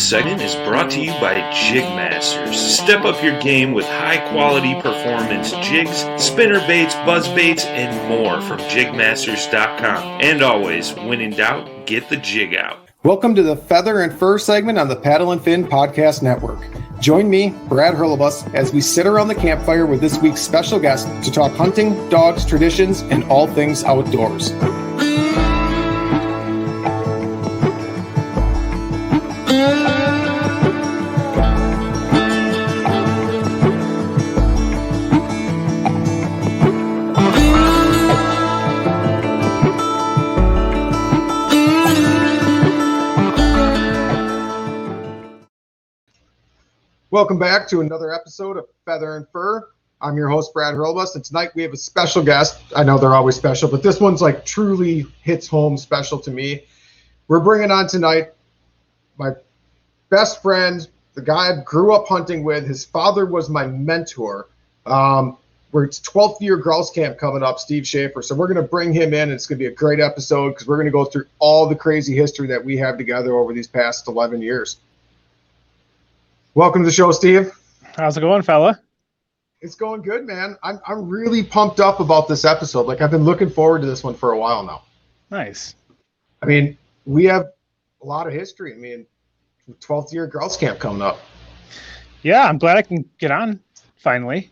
segment is brought to you by Jig Masters. Step up your game with high-quality performance jigs, spinner baits, buzz baits, and more from jigmasters.com. And always, when in doubt, get the jig out. Welcome to the Feather and Fur segment on the Paddle and Fin Podcast Network. Join me, Brad Hurlebus, as we sit around the campfire with this week's special guest to talk hunting, dogs, traditions, and all things outdoors. Welcome back to another episode of Feather and Fur. I'm your host, Brad Hurlebus, and tonight we have a special guest. I know they're always special, but this one's like truly hits home special to me. We're bringing on tonight my best friend, the guy I grew up hunting with. His father was my mentor. It's 12th year grouse camp coming up, Steve Schaefer. So we're going to bring him in, and it's going to be a great episode because we're going to go through all the crazy history that we have together over these past 11 years. Welcome to the show, Steve. How's it going, fella? It's going good, man. I'm really pumped up about this episode. Like, I've been looking forward to this one for a while now. Nice. I mean, we have a lot of history. I mean, 12th year grouse camp coming up. Yeah, I'm glad I can get on finally.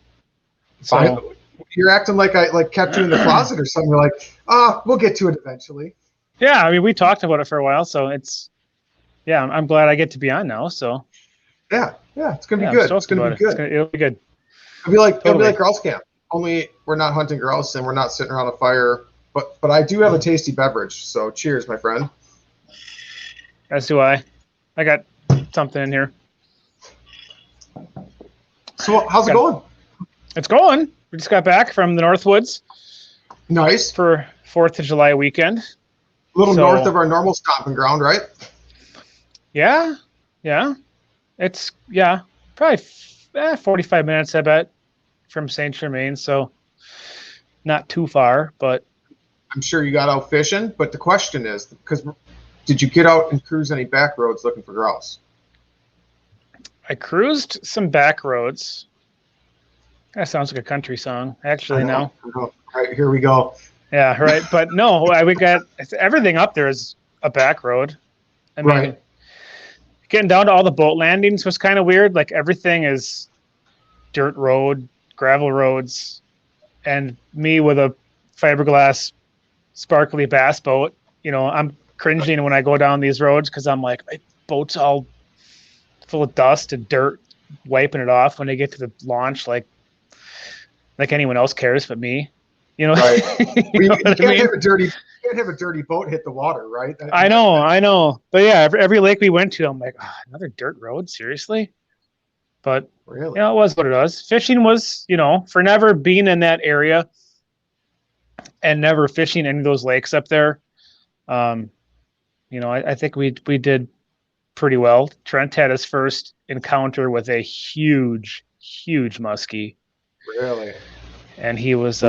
So, you're acting like I kept you in the closet or something. You're like, we'll get to it eventually. Yeah, I mean, we talked about it for a while, so I'm glad I get to be on now. So. Yeah, it's gonna be good. It's gonna be good. It'll be good. It'll be like grouse camp. Only we're not hunting grouse and we're not sitting around a fire. But I do have a tasty beverage. So cheers, my friend. As do I. I got something in here. So how's it going? It's going. We just got back from the Northwoods. Nice. For 4th of July weekend. A little north of our normal stomping ground, right? Yeah. It's, probably 45 minutes, I bet, from Saint Germain. So not too far, but. I'm sure you got out fishing, but the question is, did you get out and cruise any back roads looking for grouse? I cruised some back roads. That sounds like a country song, actually, now. All right, here we go. Yeah, right. But no, we got everything up there is a back road. I mean, right. Getting down to all the boat landings was kind of weird. Like, everything is dirt road, gravel roads, and me with a fiberglass sparkly bass boat. You know, I'm cringing when I go down these roads because I'm like, my boat's all full of dust and dirt, wiping it off when they get to the launch. Like anyone else cares but me. You know, right. You can't have a dirty boat hit the water, right? I know. But yeah, every lake we went to, I'm like, another dirt road, seriously? But really, it was what it was. Fishing was, for never being in that area and never fishing any of those lakes up there. I think we did pretty well. Trent had his first encounter with a huge muskie. Really? And he was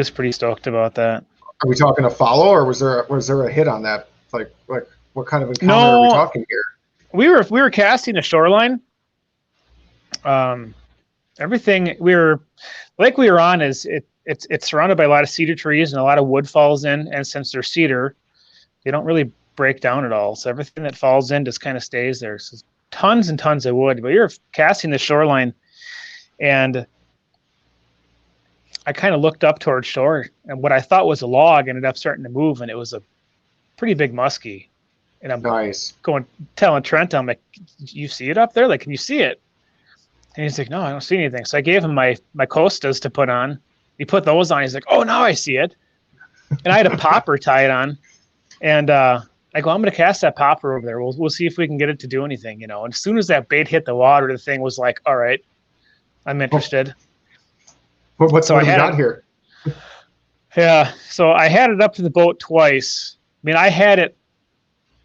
pretty stoked about that. Are we talking a follow, or was there a hit on that? Like what kind of encounter are we talking here? We were casting a shoreline. Everything we were on is it's surrounded by a lot of cedar trees and a lot of wood falls in, and since they're cedar, they don't really break down at all. So everything that falls in just kind of stays there. So tons and tons of wood. But we were casting the shoreline, and I kind of looked up towards shore, and what I thought was a log ended up starting to move, and it was a pretty big muskie. And I'm telling Trent, I'm like, you see it up there? Like, can you see it? And he's like, no, I don't see anything. So I gave him my Costas to put on. He put those on. He's like, oh, now I see it. And I had a popper tied on. And I go, I'm going to cast that popper over there. We'll see if we can get it to do anything, And as soon as that bait hit the water, the thing was like, all right, I'm interested. What have we got here? Yeah, so I had it up to the boat twice. I mean, I had it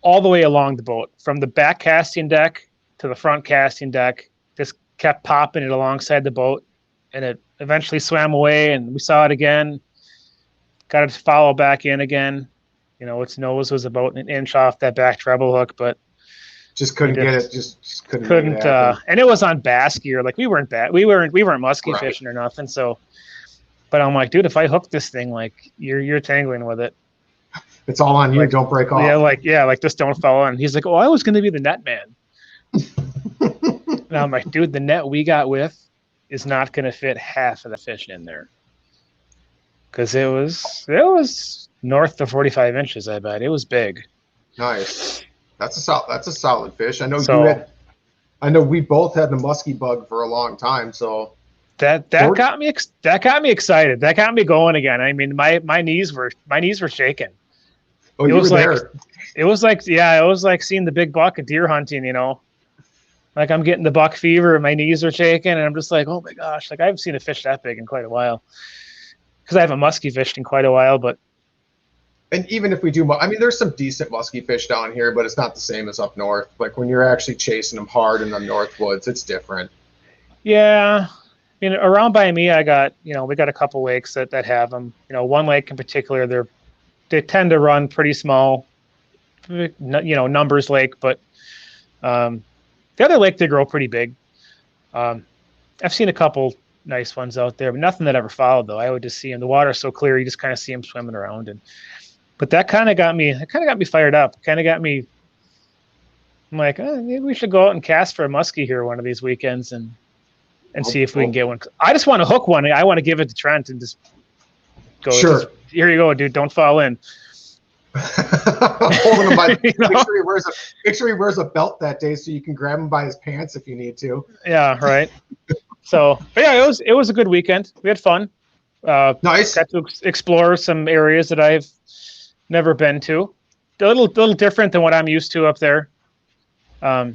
all the way along the boat, from the back casting deck to the front casting deck. Just kept popping it alongside the boat, and it eventually swam away, and we saw it again. Got it to follow back in again. Its nose was about an inch off that back treble hook, but Just couldn't get it. Just couldn't make it happen. And it was on bass gear. Like we weren't musky Right. fishing or nothing. So, but I'm like, dude, if I hook this thing, like you're tangling with it. It's all on you. Like, don't break off. Like just don't fall on. He's like, oh, I was going to be the net man. And I'm like, dude, the net we got with is not going to fit half of the fish in there. Because it was north of 45 inches, I bet. It was big. Nice. That's a solid fish. I know we both had the musky bug for a long time, so that got me excited. That got me going again. I mean, my knees were shaking. Oh, you were there. It was like seeing the big buck at deer hunting, you know. Like I'm getting the buck fever and my knees are shaking and I'm just like, oh my gosh, like I haven't seen a fish that big in quite a while. Because I haven't musky fished in quite a while, but and even if we do, I mean, there's some decent musky fish down here, but it's not the same as up north. Like when you're actually chasing them hard in the north woods, it's different. Yeah. I mean, around by me, we got a couple lakes that have them. You know, one lake in particular, they tend to run pretty small, you know, numbers lake, but the other lake, they grow pretty big. I've seen a couple nice ones out there, but nothing that ever followed though. I would just see them. The water's so clear, you just kind of see them swimming around. But that kind of got me fired up. Kind of got me. I'm like, maybe we should go out and cast for a muskie here one of these weekends and see if we can get one. I just want to hook one. I want to give it to Trent and just go. Sure. Here you go, dude. Don't fall in. Holding him by make sure he wears a belt that day so you can grab him by his pants if you need to. Yeah, right. So, but yeah, it was a good weekend. We had fun. Nice. Got to explore some areas that I've never been to. A little different than what I'm used to up there. I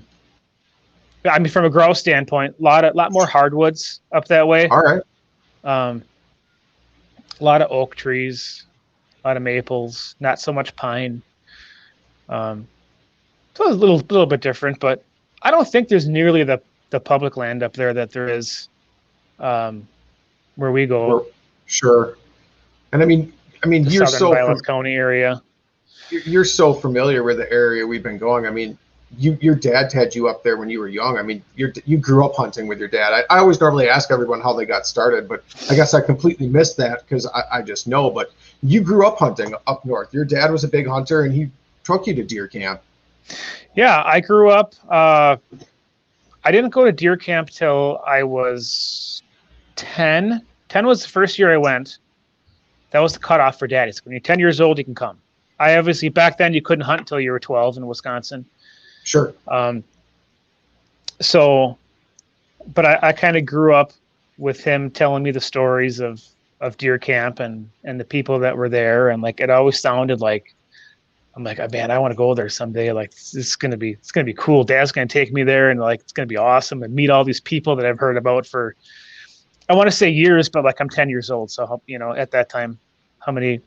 mean, from a grouse standpoint, a lot more hardwoods up that way. All right. A lot of oak trees, a lot of maples, not so much pine. So it's a little bit different, but I don't think there's nearly the public land up there that there is where we go. Sure. And I mean, you're so Violet County area. You're so familiar with the area we've been going. I mean, your dad had you up there when you were young. I mean, you grew up hunting with your dad. I always normally ask everyone how they got started, but I guess I completely missed that because I just know. But you grew up hunting up north. Your dad was a big hunter, and he took you to deer camp. Yeah, I grew up. I didn't go to deer camp till I was 10. 10 was the first year I went. That was the cutoff for daddy. So when you're 10 years old, you can come. I obviously, back then, you couldn't hunt until you were 12 in Wisconsin. Sure. But I kind of grew up with him telling me the stories of deer camp and the people that were there. And like, it always sounded like, I'm like, oh, man, I want to go there someday. Like, it's going to be cool. Dad's going to take me there and like, it's going to be awesome and meet all these people that I've heard about for, I want to say years, but like I'm 10 years old. So, you know, at that time, how many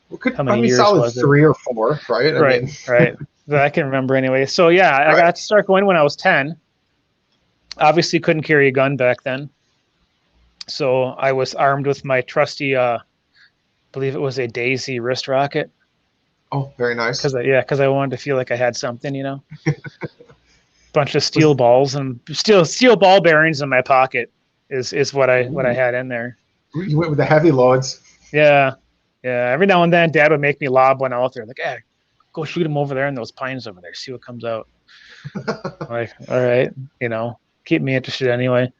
years solid was it? 3 or 4, right? Right. That I can remember anyway. So yeah, I got to start going when I was 10. Obviously couldn't carry a gun back then. So I was armed with my trusty, I believe it was a Daisy wrist rocket. Oh, very nice. Because I wanted to feel like I had something, you know. Bunch of steel balls and steel ball bearings in my pocket is what I had in there. You went with the heavy loads. Yeah. Every now and then, Dad would make me lob one out there. Like, go shoot him over there in those pines over there. See what comes out. Like, all right, you know, keep me interested anyway.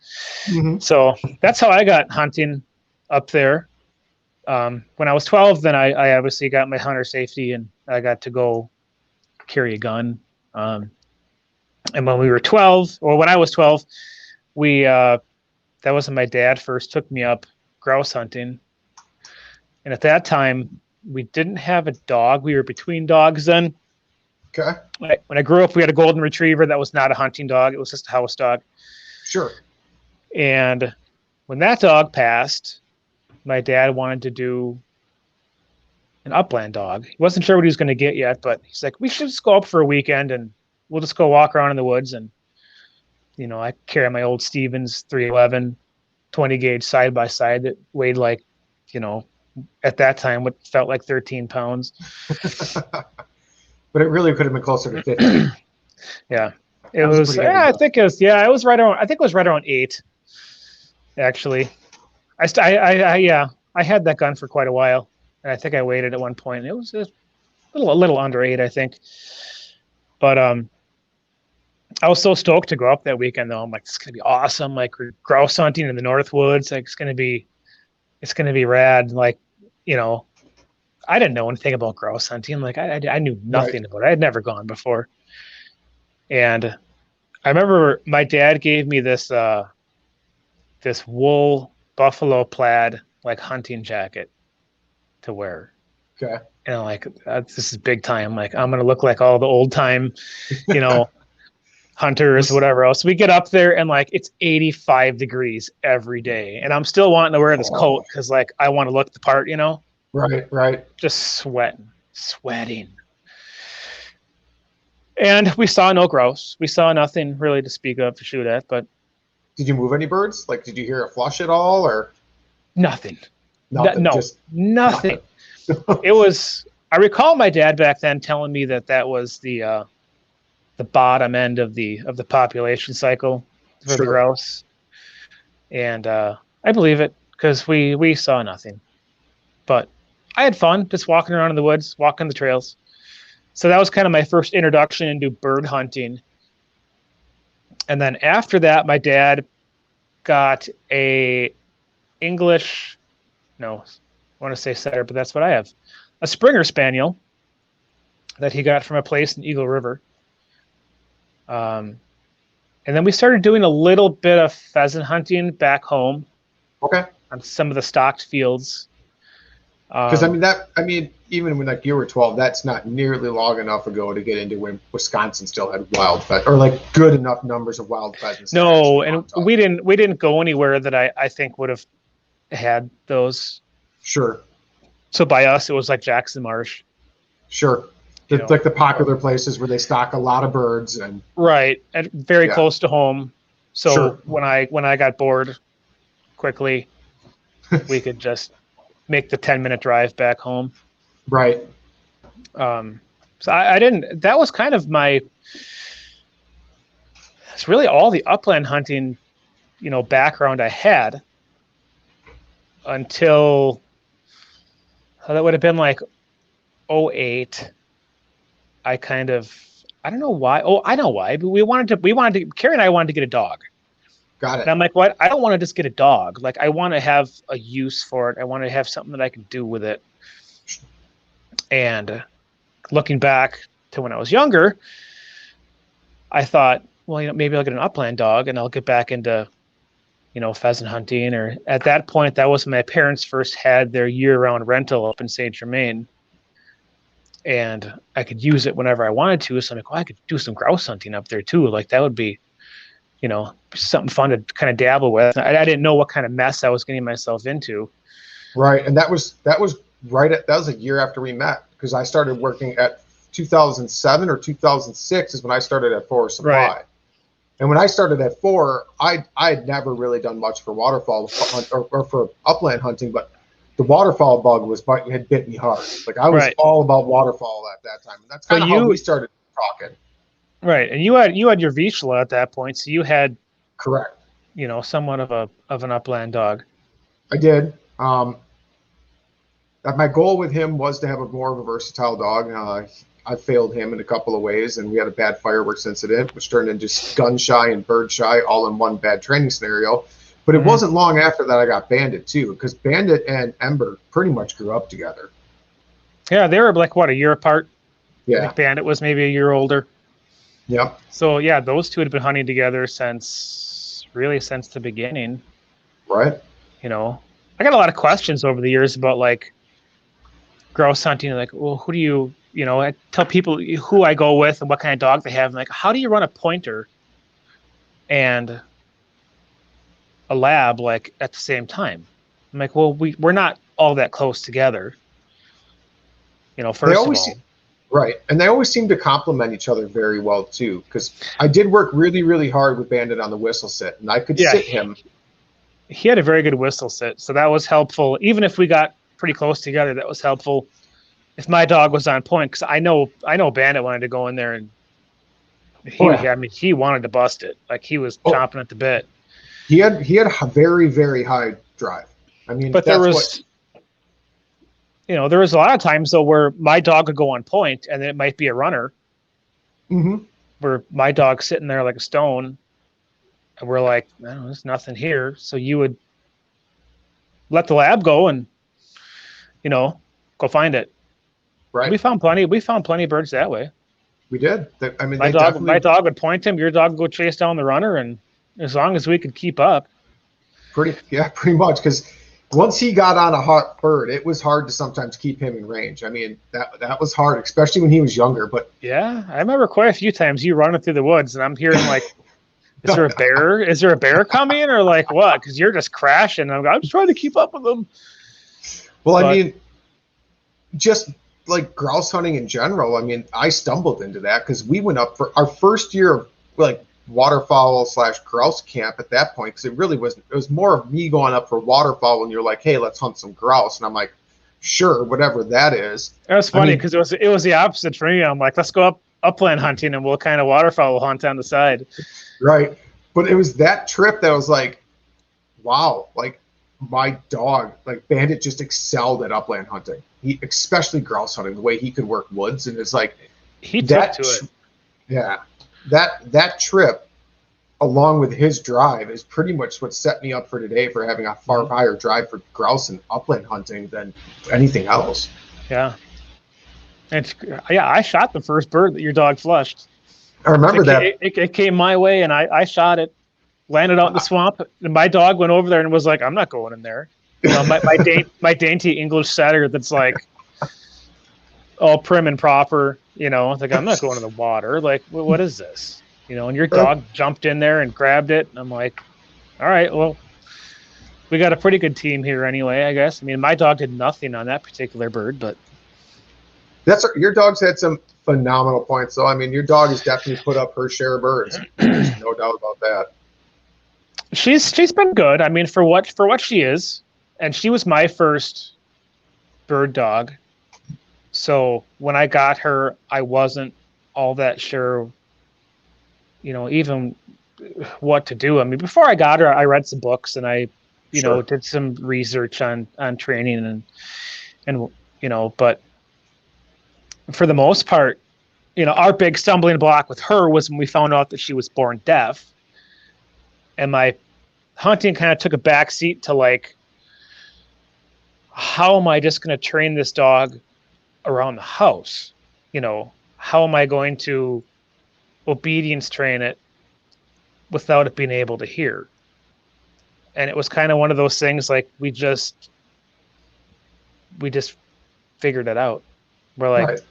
Mm-hmm. So that's how I got hunting up there. When I was 12, then I obviously got my hunter safety and I got to go carry a gun. And when we were 12, or when I was 12, that was when my dad first took me up grouse hunting. And at that time, we didn't have a dog. We were between dogs then. Okay. When I grew up, we had a golden retriever that was not a hunting dog. It was just a house dog. Sure. And when that dog passed, my dad wanted to do an upland dog. He wasn't sure what he was going to get yet, but he's like, we should just go up for a weekend and we'll just go walk around in the woods. And, you know, I carry my old Stevens 311 20 gauge side by side that weighed like, you know, at that time what felt like 13 pounds. But it really could have been closer to 50. Yeah. It That was a was, pretty heavy I gun. think it was, yeah, it was right around, I think it was right around 8, actually. Yeah, I had that gun for quite a while. And I think I weighed it at one point. It was a little under 8, I think. But I was so stoked to go up that weekend though. I'm like, it's gonna be awesome. Like we're grouse hunting in the Northwoods. Like it's gonna be rad. Like, you know, I didn't know anything about grouse hunting. Like I knew Right. nothing about it. I had never gone before. And I remember my dad gave me this wool buffalo plaid like hunting jacket to wear. Okay. And I'm like, this is big time. Like I'm gonna look like all the old time, you know, hunters, whatever else. We get up there and like it's 85 degrees every day, and I'm still wanting to wear this coat because like I want to look the part, you know. Right. Just sweating. And we saw no grouse. We saw nothing really to speak of to shoot at, but Did you move any birds? Like, did you hear a flush at all, or nothing. nothing? No, Just nothing. It was. I recall my dad back then telling me that was the bottom end of the population cycle for the Sure. grouse, and I believe it because we saw nothing. But I had fun just walking around in the woods, walking the trails. So that was kind of my first introduction into bird hunting. And then after that, my dad got a English, no, I want to say setter, but that's what I have. A Springer Spaniel that he got from a place in Eagle River. And then we started doing a little bit of pheasant hunting back home. Okay. On some of the stocked fields. Because even when like you were 12, that's not nearly long enough ago to get into when Wisconsin still had wild pheasants, or like good enough numbers of wild pheasants. No, and we didn't go anywhere that I think would have had those. Sure. So by us, it was like Jackson Marsh. Sure. It's like the popular places where they stock a lot of birds and right, and very close to home. So sure. when I got bored quickly, we could just make the 10-minute drive back home. Right. So I didn't. That was kind of my. It's really all the upland hunting, background I had. Until that would have been like 2008. I don't know why. Oh, I know why. But Carrie and I wanted to get a dog. Got it. And I'm like, what? I don't want to just get a dog. Like, I want to have a use for it. I want to have something that I can do with it. And looking back to when I was younger, I thought, well, maybe I'll get an upland dog and I'll get back into, pheasant hunting. Or at that point, that was when my parents first had their year-round rental up in Saint Germain. And I could use it whenever I wanted to. So I'm like, I could do some grouse hunting up there too. Like that would be, something fun to kind of dabble with. I didn't know what kind of mess I was getting myself into. Right. And that was that was a year after we met, because I started working at 2007 or 2006 is when I started at Forest Supply. Right. And when I started at 4, I had never really done much for waterfowl or for upland hunting, but the waterfowl bug had bit me hard. Like I was all about waterfowl at that time. And that's kind of how we started talking. Right. And you had your Vizsla at that point, so you had correct. Somewhat of an upland dog. I did. My goal with him was to have more of a versatile dog. I failed him in a couple of ways, and we had a bad fireworks incident, which turned into gun shy and bird shy all in one bad training scenario. But it wasn't long after that I got Bandit too, because Bandit and Ember pretty much grew up together. Yeah, they were like a year apart. Yeah. I think Bandit was maybe a year older. Yep. So yeah, those two had been hunting together since the beginning. Right. I got a lot of questions over the years about like grouse hunting. Like, well, who do you, I tell people who I go with and what kind of dog they have. And like, how do you run a pointer and a lab like at the same time? I'm like, well, we're not all that close together. First of all. Right. And they always seem to complement each other very well too. Because I did work really, really hard with Bandit on the whistle sit, and I could sit him. He had a very good whistle sit, so that was helpful. Even if we got pretty close together, that was helpful. If my dog was on point, because I know Bandit wanted to go in there and I mean, he wanted to bust it. Like he was chomping at the bit. He had a very, very high drive. I mean, but there was a lot of times though where my dog would go on point and then it might be a runner. Mm-hmm. Where my dog's sitting there like a stone, and we're like, no, there's nothing here. So you would let the lab go and, go find it. Right. We found plenty of birds that way. We did. I mean, my dog would point him. Your dog would go chase down the runner, and as long as we could keep up. Pretty much. Because once he got on a hot bird, it was hard to sometimes keep him in range. I mean, that was hard, especially when he was younger. But yeah, I remember quite a few times you running through the woods, and I'm hearing like, "Is there a bear? Is there a bear coming?" Or like what? Because you're just crashing. I'm just trying to keep up with them. Well, I mean, just like grouse hunting in general. I mean, I stumbled into that because we went up for our first year of like waterfowl / grouse camp at that point, because it was more of me going up for waterfowl and you're like, hey, let's hunt some grouse, and I'm like, sure, whatever that is. That was funny because it was the opposite for me. I'm like, let's go upland hunting and we'll kind of waterfowl hunt on the side. Right. But it was that trip that was like, wow, like my dog, like Bandit, just excelled at upland hunting. He, especially grouse hunting, the way he could work woods, and it's like he took to it. Yeah. That trip, along with his drive, is pretty much what set me up for today for having a far higher drive for grouse and upland hunting than anything else. Yeah. I shot the first bird that your dog flushed. I remember that. It came my way, and I shot it, landed out in the swamp, and my dog went over there and was like, I'm not going in there. My dainty English setter that's like all prim and proper, like I'm not going to the water. Like, what is this? And your dog jumped in there and grabbed it. And I'm like, all right, well, we got a pretty good team here anyway, I guess. I mean, my dog did nothing on that particular bird, but your dog's had some phenomenal points, though. I mean, your dog has definitely put up her share of birds. There's no doubt about that. She's been good. I mean, for what she is, and she was my first bird dog. So when I got her, I wasn't all that sure, even what to do. I mean, before I got her, I read some books and I, did some research on training and but for the most part, our big stumbling block with her was when we found out that she was born deaf, and my hunting kind of took a back seat to like, how am I just going to train this dog around the house? How am I going to obedience train it without it being able to hear? And it was kind of one of those things like we just figured it out. We're like, right.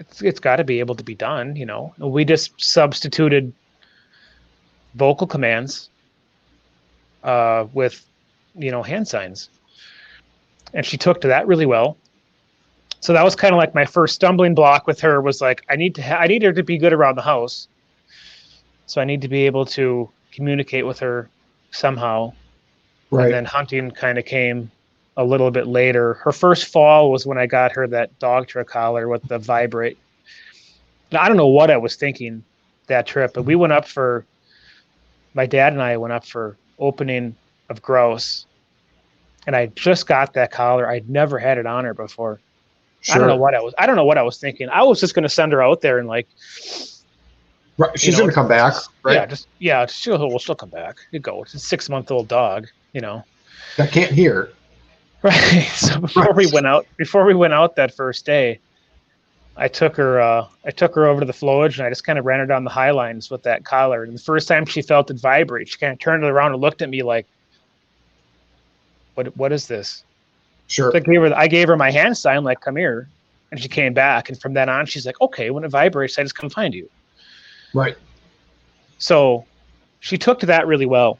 It's got to be able to be done, and we just substituted vocal commands with hand signs, and she took to that really well. So that was kind of like my first stumbling block with her, was like, I need her to be good around the house. So I need to be able to communicate with her somehow. Right. And then hunting kind of came a little bit later. Her first fall was when I got her that dog trick collar with the vibrate. Now, I don't know what I was thinking that trip, but my dad and I went up for opening of grouse, and I just got that collar. I'd never had it on her before. Sure. I don't know what I was thinking. I was just going to send her out there and like, right. She's going to come back, right? She'll come back. You go. It's a 6-month-old dog, that can't hear. Right. So before we went out that first day, I took her over to the flowage, and I just kind of ran her down the high lines with that collar. And the first time she felt it vibrate, she kind of turned it around and looked at me like, what is this? Sure. So I gave her my hand sign, like, come here. And she came back. And from then on, she's like, okay, when it vibrates, I just come find you. Right. So she took to that really well,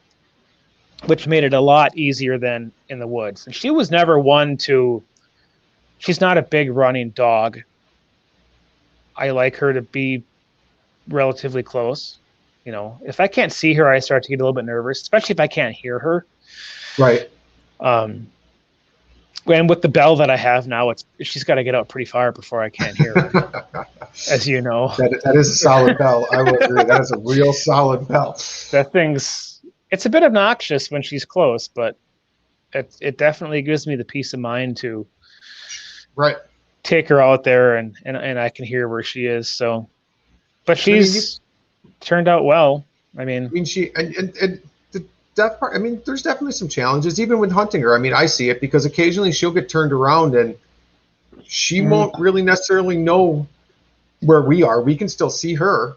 which made it a lot easier than in the woods. And she was never she's not a big running dog. I like her to be relatively close. If I can't see her, I start to get a little bit nervous, especially if I can't hear her. Right. And with the bell that I have now, she's got to get out pretty far before I can't hear her. as you know. That is a solid bell. I will agree. That is a real solid bell. That it's a bit obnoxious when she's close, but it definitely gives me the peace of mind to take her out there and I can hear where she is. So, but she's turned out well. I mean she and the death part. I mean, there's definitely some challenges even with hunting her. I mean, I see it because occasionally she'll get turned around and she won't really necessarily know where we are. We can still see her,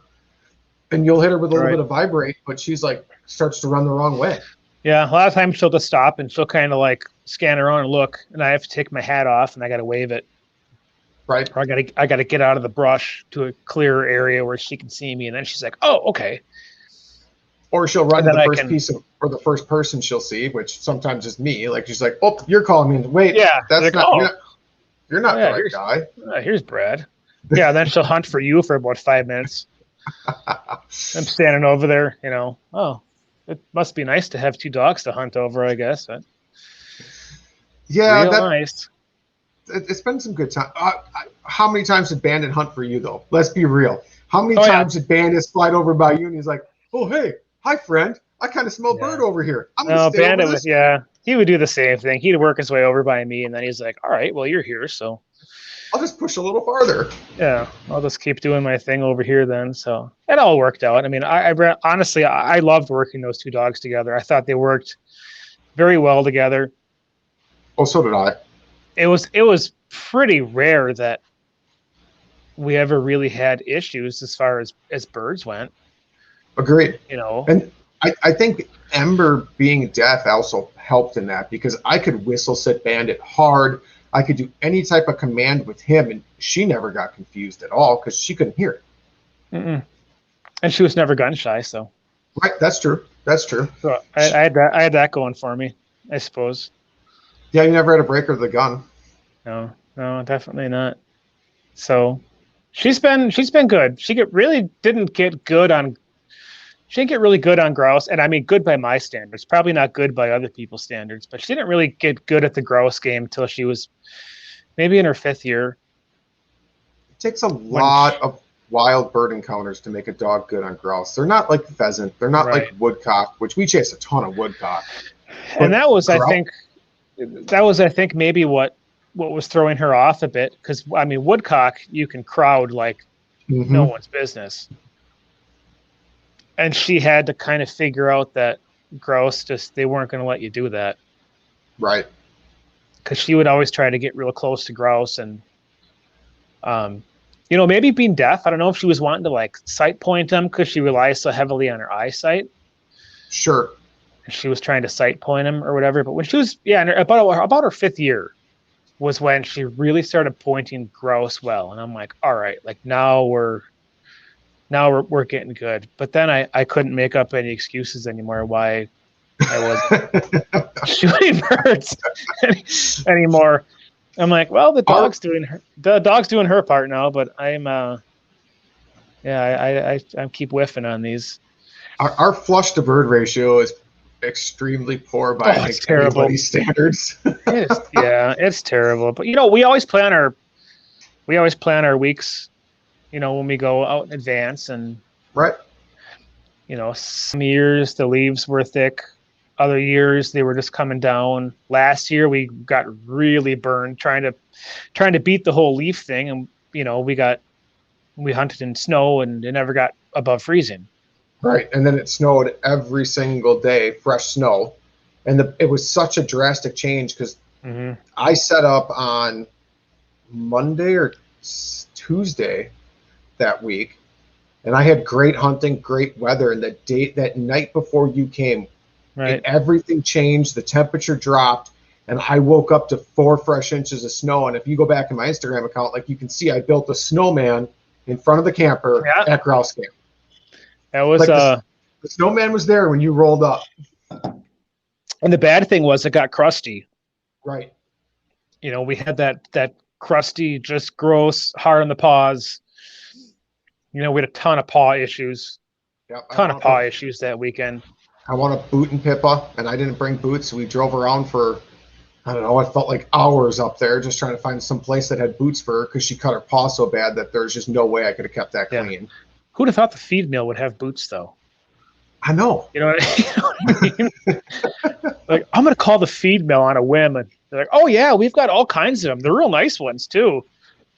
and you'll hit her with a little bit of vibrate, but she's like starts to run the wrong way. Yeah, a lot of times she'll just stop and she'll kind of like scan around and look, and I have to take my hat off and I got to wave it. Right. Or I got to get out of the brush to a clearer area where she can see me, and then she's like, "Oh, okay." Or she'll run to the first piece of, or the first person she'll see, which sometimes is me. Like she's like, "Oh, you're calling me." Wait, that's like, not. You're not the right guy. Here's Brad. Yeah, then she'll hunt for you for about 5 minutes. I'm standing over there, Oh, it must be nice to have 2 dogs to hunt over, I guess. But yeah, nice. It's been some good time. How many times did Bandit hunt for you, though? Let's be real. How many times did Bandit slide over by you and he's like, "Oh, hey, hi, friend. I kind of smell bird over here. I'm gonna stay Bandit over this." he would do the same thing. He'd work his way over by me, and then he's like, "All right, well, you're here, so I'll just push a little farther." Yeah, I'll just keep doing my thing over here then. So it all worked out. I mean, honestly, I loved working those 2 dogs together. I thought they worked very well together. Oh, so did I. It was pretty rare that we ever really had issues as far as birds went. Agreed. And I think Ember being deaf also helped in that because I could whistle sit Bandit hard. I could do any type of command with him, and she never got confused at all because she couldn't hear it. Mm-mm. And she was never gun shy, so. Right, that's true. That's true. So I had that going for me, I suppose. Yeah, you never had a breaker of the gun. No, definitely not. So she's been good. She really didn't get good on. She didn't get really good on grouse, and I mean good by my standards. Probably not good by other people's standards, but she didn't really get good at the grouse game until she was maybe in her 5th year. It takes a lot of wild bird encounters to make a dog good on grouse. They're not like pheasant. They're not like woodcock, which we chase a ton of woodcock. And that was, I think, maybe what was throwing her off a bit, because I mean, woodcock you can crowd like no one's business. And she had to kind of figure out that grouse they weren't going to let you do that. Right. Because she would always try to get real close to grouse. And, maybe being deaf, I don't know if she was wanting to like sight point them because she relies so heavily on her eyesight. Sure. And she was trying to sight point them or whatever. But when she was, about her 5th year was when she really started pointing grouse well. And I'm like, all right, like now we're getting good. But then I couldn't make up any excuses anymore why I wasn't shooting birds anymore. I'm like, well, the dog's doing her part now, but I'm I keep whiffing on these. Our flush to bird ratio is extremely poor by anybody's standards. It's terrible. But we always plan our weeks. When we go out in advance, and some years the leaves were thick, other years they were just coming down. Last year we got really burned trying to beat the whole leaf thing, and we hunted in snow and it never got above freezing. Right, and then it snowed every single day, fresh snow, and it was such a drastic change because I set up on Monday or Tuesday that week, and I had great hunting, great weather, and that night before you came, everything changed. The temperature dropped, and I woke up to 4 fresh inches of snow. And if you go back in my Instagram account, like you can see, I built a snowman in front of the camper at grouse camp. That was the snowman was there when you rolled up. And the bad thing was it got crusty. Right. We had that crusty, just gross, hard on the paws. We had a ton of paw issues. Yep, paw issues that weekend. I want a boot and Pippa, and I didn't bring boots, so we drove around for I don't know, I felt like hours up there just trying to find some place that had boots for her because she cut her paw so bad that there's just no way I could have kept that clean. Who'd have thought the feed mill would have boots though? I know. You know what I mean? Like, I'm going to call the feed mill on a whim. And they're like, oh, yeah, we've got all kinds of them. They're real nice ones, too.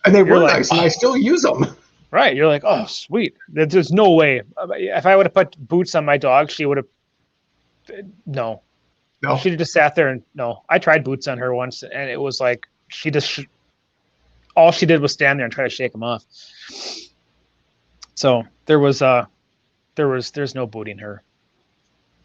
And they were nice, and I still use them. Right. You're like, oh, sweet. There's no way. If I would have put boots on my dog, she would have. No. She'd have just sat there and no. I tried boots on her once, and it was like all she did was stand there and try to shake them off. So there's no booting her.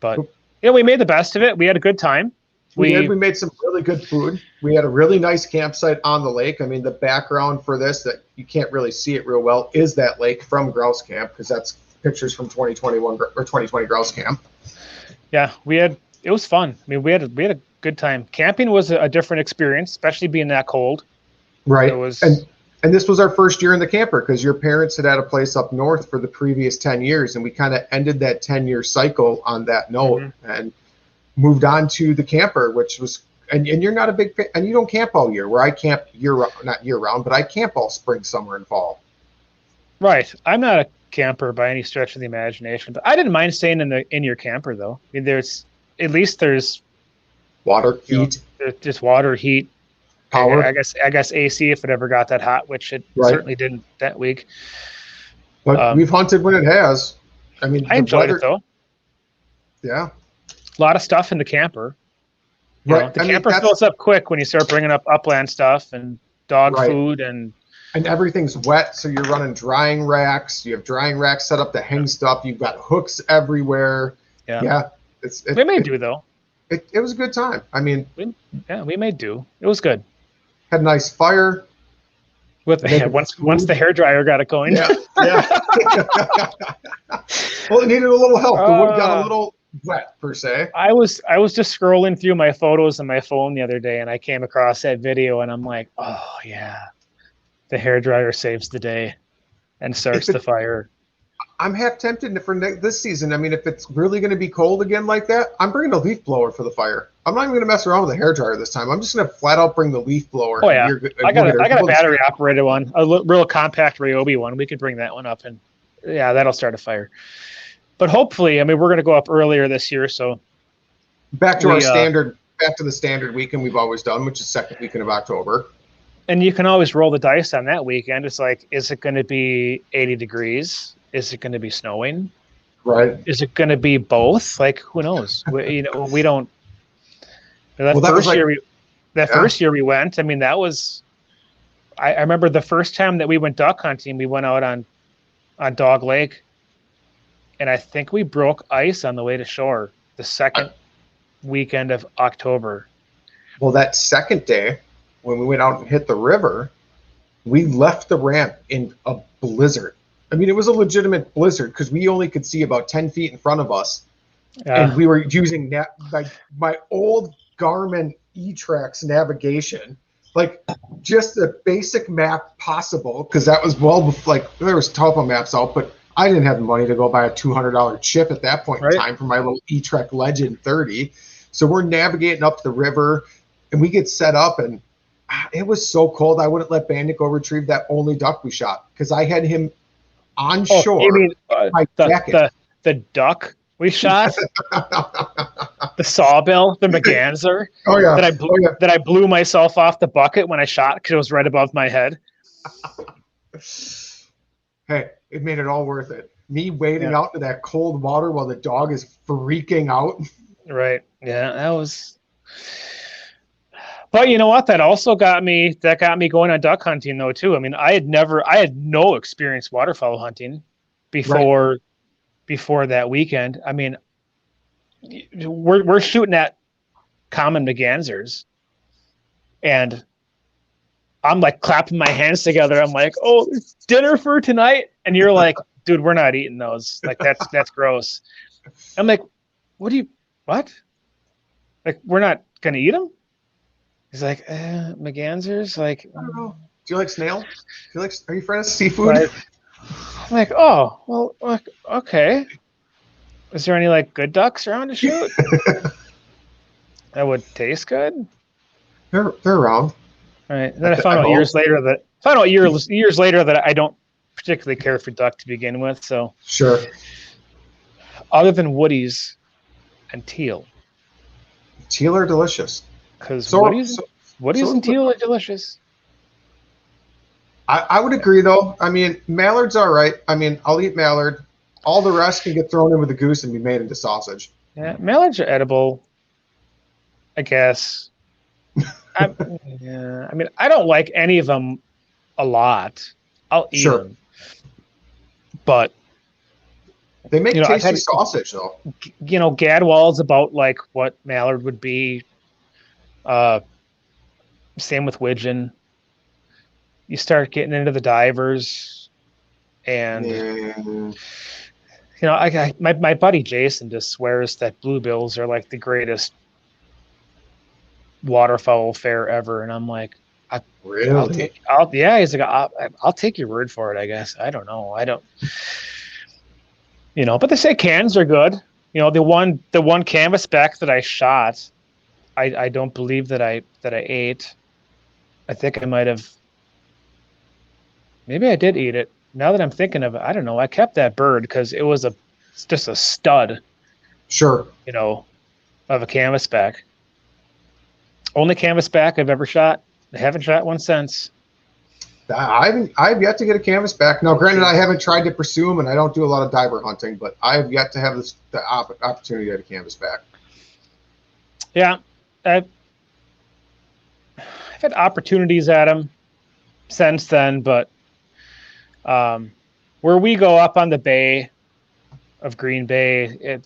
But we made the best of it. We had a good time. We made some really good food. We had a really nice campsite on the lake. I mean, the background for this, that you can't really see it real well, is that lake from Grouse Camp, because that's pictures from 2021 or 2020 Grouse Camp. Yeah, it was fun. I mean, we had a good time. Camping was a different experience, especially being that cold. Right. And this was our first year in the camper because your parents had a place up north for the previous 10 years, and we kind of ended that 10-year cycle on that note and moved on to the camper, which was and you're not a big fan, and you don't camp all year, where I camp not year round, but I camp all spring, summer, and fall. Right. I'm not a camper by any stretch of the imagination, but I didn't mind staying in your camper though. I mean, there's water, heat, just water, heat, power. I guess AC if it ever got that hot, which it certainly didn't that week. But we've hunted when it has. I mean, I enjoyed it though. Yeah. A lot of stuff in the camper. Right. The camper fills up quick when you start bringing up upland stuff and dog food and everything's wet, so you're running drying racks. You have drying racks set up to hang stuff. You've got hooks everywhere. Yeah. We made do though. It was a good time. I mean, we made do. It was good. Had a nice fire. Once the hairdryer got it going. Yeah. Well, it needed a little help. The wood got a little wet per se. I was just scrolling through my photos on my phone the other day, and I came across that video, and I'm like, oh yeah, the hairdryer saves the day and starts the fire. I'm half tempted for this season. I mean, if it's really going to be cold again like that, I'm bringing a leaf blower for the fire. I'm not even going to mess around with a hairdryer this time. I'm just going to flat out bring the leaf blower. Oh yeah, I got a battery operated one, a real compact Ryobi one. We could bring that one up, and that'll start a fire. But hopefully, I mean, we're going to go up earlier this year, so back to the standard weekend we've always done, which is second weekend of October. And you can always roll the dice on that weekend. It's like, is it going to be 80 degrees? Is it going to be snowing? Right. Is it going to be both? Like, who knows? We don't. First year we went. I mean, that was. I remember the first time that we went duck hunting. We went out on Dog Lake, and I think we broke ice on the way to shore the second weekend of October. Well, that second day, when we went out and hit the river, we left the ramp in a blizzard. I mean, it was a legitimate blizzard because we only could see about 10 feet in front of us. And we were using my old Garmin E-Trax navigation, like just the basic map possible, because that was there was topo maps out, but I didn't have the money to go buy a $200 chip at that point in time for my little E-Trek Legend 30. So we're navigating up the river, and we get set up, and it was so cold I wouldn't let Bandit go retrieve that only duck we shot because I had him on shore. You mean the duck we shot? The sawbill, the Merganser. Oh yeah. That I blew myself off the bucket when I shot because it was right above my head. Hey, it made it all worth it. Me wading out to that cold water while the dog is freaking out. Right. Yeah, that was. But you know what? That also got me going on duck hunting though too. I mean, I had no experience waterfowl hunting before that weekend. I mean, we're shooting at common Mergansers, and I'm like clapping my hands together. I'm like, "Oh, dinner for tonight," and you're like, "Dude, we're not eating those. Like that's gross." I'm like, "What? Like we're not gonna eat them?" He's like, Mergansers, like. I don't know. Do you like snail? Are you friends with seafood? Right. I'm like, oh, well, okay. Is there any good ducks around to shoot? That would taste good. They're around. All right. And then I found out years later that I don't particularly care for duck to begin with. So Sure. other than woodies and teal, Teal are delicious. because woodies and teal are delicious. I would agree, though. I mean, mallard's all right. I mean, I'll eat mallard. All the rest can get thrown in with the goose and be made into sausage. Yeah, mallards are edible, I guess. I mean, I don't like any of them a lot. I'll eat them, but they make tasty sausage, though. Gadwall's about like what mallard would be. Same with widgeon. You start getting into the divers, and my buddy Jason just swears that bluebills are like the greatest waterfowl fare ever, and I'm like, really? He's like, I'll take your word for it, I guess. I don't know. But they say cans are good. The one canvasback that I shot, I don't believe that I ate. I think I might have. Maybe I did eat it. Now that I'm thinking of it, I don't know. I kept that bird because it was just a stud. Sure. Of a canvasback. Only canvasback I've ever shot. I haven't shot one since. I've yet to get a canvasback. Now, granted, I haven't tried to pursue them, and I don't do a lot of diver hunting, but I've yet to have the opportunity to get a canvasback. Yeah, I've had opportunities at them since then, but where we go up on the bay of Green Bay,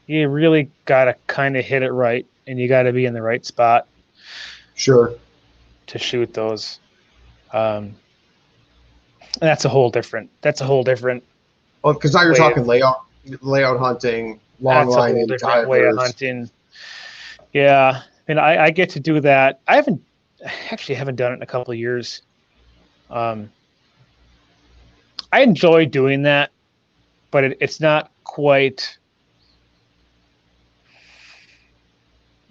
you really got to kind of hit it right, and you got to be in the right spot. Sure. To shoot those. And that's a whole different. Well, because now you're talking layout hunting, long line in divers. Way of hunting. Yeah, and I get to do that. I actually haven't done it in a couple of years. I enjoy doing that, but it's not quite.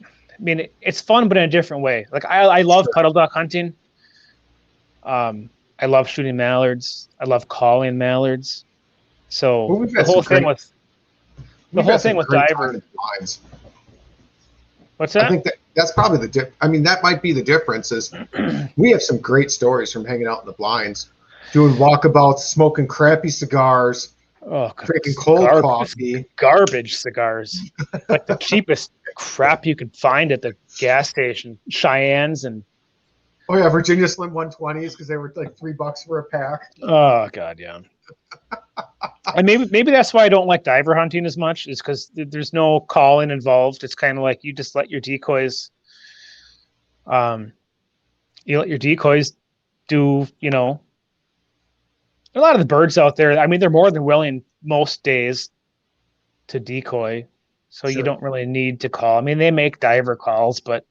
I mean, it's fun, but in a different way. Like I love puddle duck hunting. I love shooting mallards. I love calling mallards. So the whole thing with diver. What's that? I think that's probably that might be the difference. Is we have some great stories from hanging out in the blinds, doing walkabouts, smoking crappy cigars, drinking cold coffee, garbage cigars, like the cheapest crap you could find at the gas station, Cheyennes and. Oh yeah, Virginia Slim 120s because they were like $3 for a pack. Oh god, yeah. And maybe that's why I don't like diver hunting as much, is because there's no calling involved. It's kind of like you just let your decoys. You let your decoys do. A lot of the birds out there. I mean, they're more than willing most days to decoy, so you don't really need to call. I mean, they make diver calls, but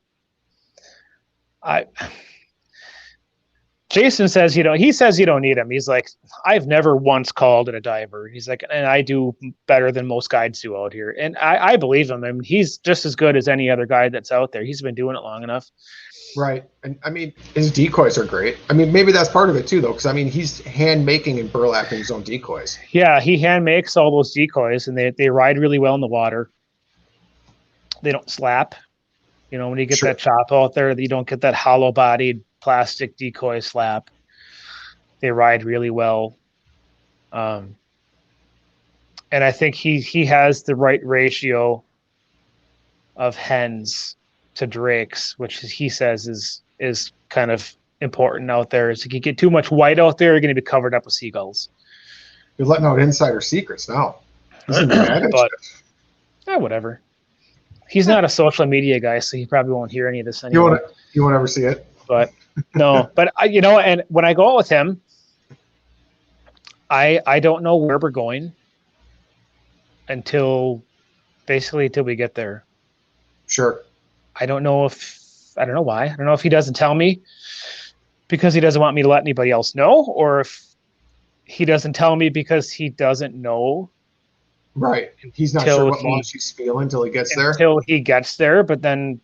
Jason says, he says you don't need him. He's like, I've never once called at a diver. He's like, and I do better than most guides do out here. And I believe him. I mean, he's just as good as any other guide that's out there. He's been doing it long enough. Right. And I mean, his decoys are great. I mean, maybe that's part of it too, though, because I mean, he's hand making and burlapping his own decoys. Yeah, he hand makes all those decoys, and they ride really well in the water. They don't slap. When you get that chop out there, you don't get that hollow bodied plastic decoy slap. They ride really well. And I think he has the right ratio of hens to drakes, which he says is kind of important out there. Is if you get too much white out there, you're going to be covered up with seagulls. You're letting out insider secrets now. But whatever. He's not a social media guy, so he probably won't hear any of this anymore. You won't ever see it. But no, and when I go out with him, I don't know where we're going until we get there. Sure. I don't know why. I don't know if he doesn't tell me because he doesn't want me to let anybody else know, or if he doesn't tell me because he doesn't know. Right. He's not sure what launch he's feeling until he gets there. Until he gets there, but then,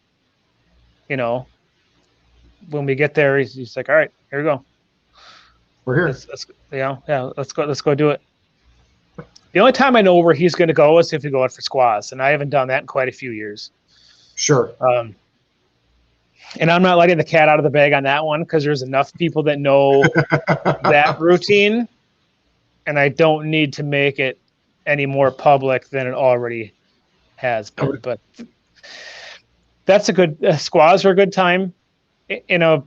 when we get there, he's like, all right, here we go. We're here. Let's go do it. The only time I know where he's going to go is if we go out for squaws, and I haven't done that in quite a few years. Sure. And I'm not letting the cat out of the bag on that one because there's enough people that know that routine, and I don't need to make it any more public than it already has been. But that's a good squaws are a good time in a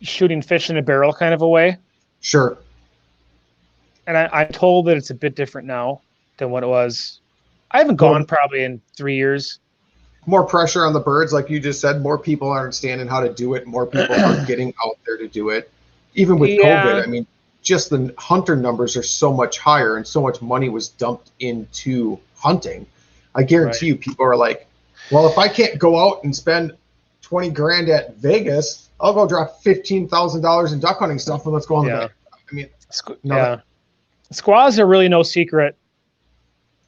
shooting fish in a barrel kind of a way. Sure. And I'm told that it's a bit different now than what it was. I haven't gone probably in 3 years. More pressure on the birds, like you just said. More people aren't understanding how to do it. More people are getting out there to do it. Even with COVID, I mean, just the hunter numbers are so much higher, and so much money was dumped into hunting. I guarantee you, people are like, well, if I can't go out and spend 20 grand at Vegas, I'll go drop $15,000 in duck hunting stuff and let's go on the boat. I mean, squaws are really no secret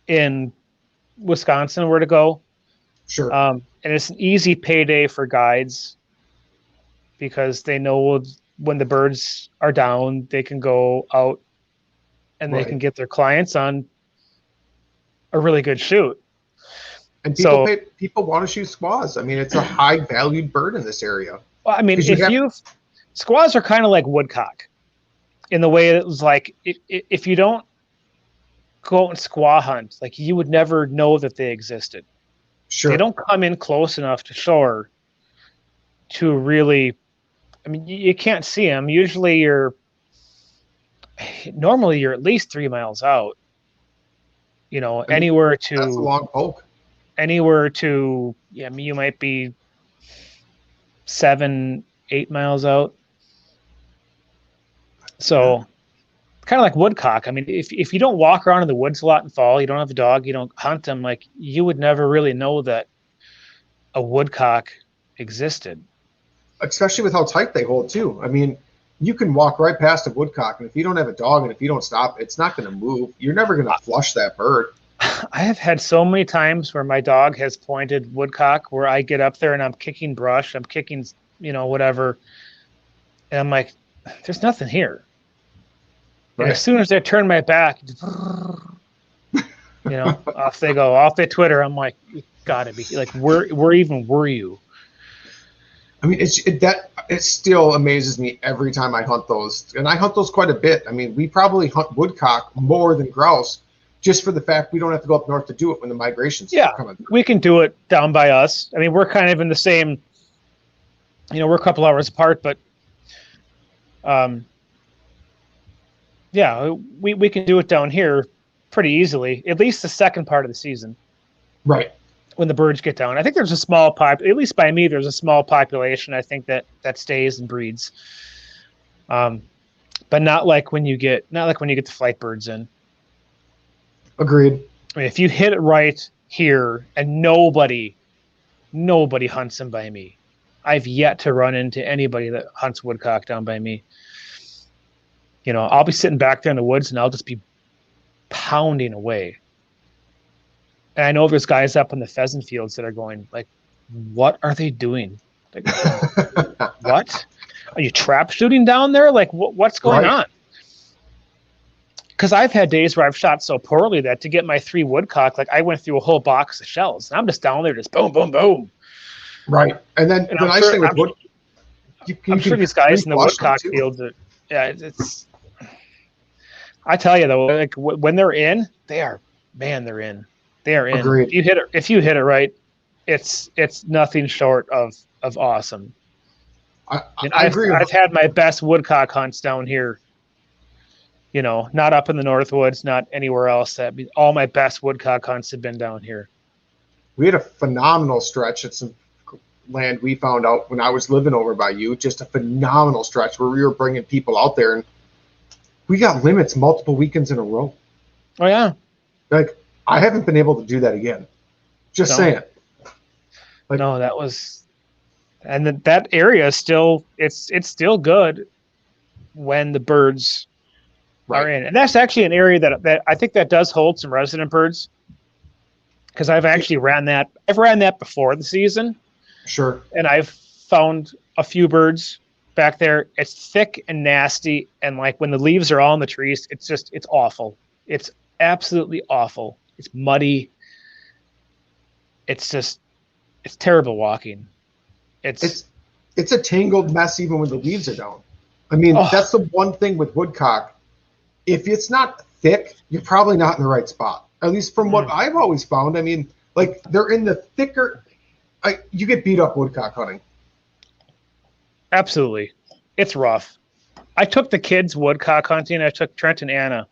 in Wisconsin where to go. Sure. And it's an easy payday for guides because they know when the birds are down, they can go out and they can get their clients on a really good shoot. And people want to shoot squaws. I mean, it's a high valued bird in this area. Well, I mean, squaws are kind of like woodcock in the way it was like, if you don't go out and squaw hunt, like you would never know that they existed. Sure. They don't come in close enough to shore to really, I mean, you can't see them. Normally you're at least 3 miles out, anywhere to. That's a long poke. Anywhere to, you might be 7-8 miles out. So kind of like woodcock. I mean, if you don't walk around in the woods a lot in fall, you don't have a dog, you don't hunt them, like you would never really know that a woodcock existed. Especially with how tight they hold too. I mean, you can walk right past a woodcock, and if you don't have a dog and if you don't stop, it's not going to move. You're never going to flush that bird. I have had so many times where my dog has pointed woodcock where I get up there and I'm kicking brush, I'm kicking, whatever. And I'm like, there's nothing here. Right. And as soon as I turn my back, off they go, off they Twitter. I'm like, you gotta be like, where even were you? I mean, it still amazes me every time I hunt those, and I hunt those quite a bit. I mean, we probably hunt woodcock more than grouse, just for the fact we don't have to go up north to do it when the migrations are coming through. We can do it down by us. I mean, we're kind of in the same, we're a couple hours apart, but we can do it down here pretty easily, at least the second part of the season. Right. When the birds get down. I think there's a small at least by me, there's a small population, I think, that stays and breeds. But not like when you get the flight birds in. Agreed. I mean, if you hit it right here and nobody hunts them by me. I've yet to run into anybody that hunts woodcock down by me. I'll be sitting back there in the woods and I'll just be pounding away. And I know there's guys up in the pheasant fields that are going like, what are they doing? Like, what? Are you trap shooting down there? Like, what's going on? Because I've had days where I've shot so poorly that to get my 3 woodcock, like I went through a whole box of shells. And I'm just down there, just boom, boom, boom. Right. And then the nice thing with I'm sure these guys in the woodcock fields, it's. I tell you though, like when they're in, they're in. They are in. Agreed. If you hit it right, it's nothing short of awesome. I agree. I've had my best woodcock hunts down here. Not up in the North Woods, not anywhere else. All my best woodcock hunts have been down here. We had a phenomenal stretch at some land we found out when I was living over by you. Just a phenomenal stretch where we were bringing people out there, and we got limits multiple weekends in a row. Oh yeah. Like I haven't been able to do that again. Just saying. Like, no, that was, and that area is still it's still good when the birds are in, and that's actually an area that I think that does hold some resident birds. Because I've actually ran that. I've ran that before the season. Sure. And I've found a few birds back there. It's thick and nasty, and like when the leaves are all in the trees, it's awful. It's absolutely awful. It's muddy. It's terrible walking. It's a tangled mess even when the leaves are down. I mean, that's the one thing with woodcock. If it's not thick, you're probably not in the right spot. At least from what I've always found. I mean, like they're in the thicker. You get beat up woodcock hunting. Absolutely, it's rough. I took the kids woodcock hunting. I took Trent and Anna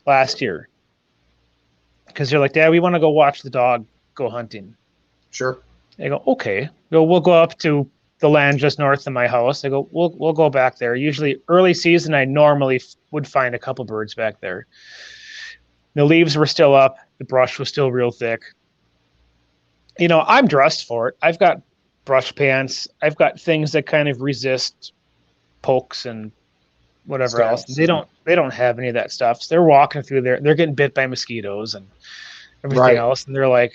last year because they're like, Dad, we want to go watch the dog go hunting. Sure. They go, okay. We'll go up to the land just north of my house. I go, we'll go back there. Usually early season, I normally would find a couple birds back there. The leaves were still up. The brush was still real thick. You know, I'm dressed for it. I've got brush pants. I've got things that kind of resist pokes and whatever else. They don't have any of that stuff. So they're walking through there. They're getting bit by mosquitoes and everything else. And they're like,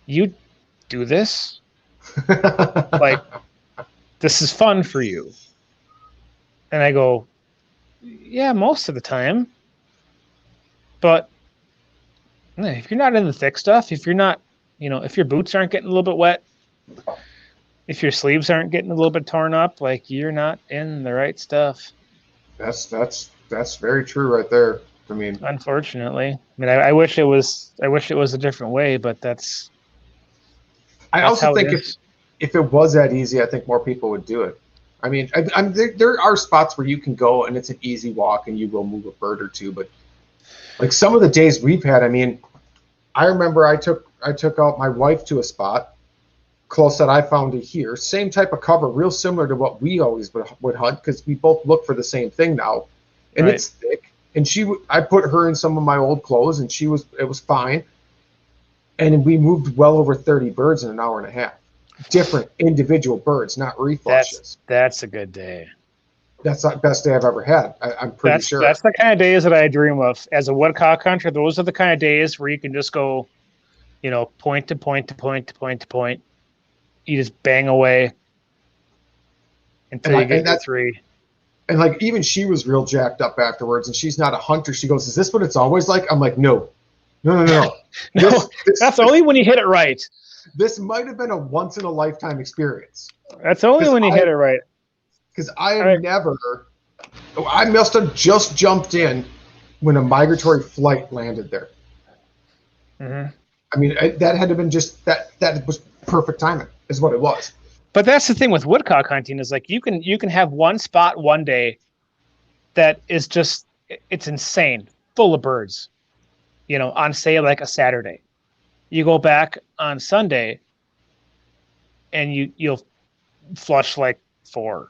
you do this? Like, this is fun for you. And I go, yeah, most of the time. But if you're not in the thick stuff, if you're not, if your boots aren't getting a little bit wet, if your sleeves aren't getting a little bit torn up, like you're not in the right stuff. That's very true right there. I mean, unfortunately, I wish it was a different way, but that's also think if it was that easy, I think more people would do it. I mean, there are spots where you can go and it's an easy walk and you will move a bird or two, but like some of the days we've had, I mean, I remember I took out my wife to a spot close that I found it here. Same type of cover, real similar to what we always would hunt because we both look for the same thing now, and it's thick. And I put her in some of my old clothes, and it was fine. And we moved well over 30 birds in an hour and a half. Different individual birds, not reflushes. That's a good day. That's the best day I've ever had. I'm pretty sure. That's the kind of days that I dream of. As a woodcock hunter, those are the kind of days where you can just go, point to point to point to point to point. You just bang away until you get to 3. And like even she was real jacked up afterwards, and she's not a hunter. She goes, "Is this what it's always like?" I'm like, "No. No, that's only when you hit it right. This might have been a once in a lifetime experience. That's only when you hit it right." Because I must have just jumped in when a migratory flight landed there. Mm-hmm. I mean, that had to have been just that was perfect timing, is what it was. But that's the thing with woodcock hunting is like you can have one spot one day that is just it's insane, full of birds. On say like a Saturday. You go back on Sunday and you'll flush like 4.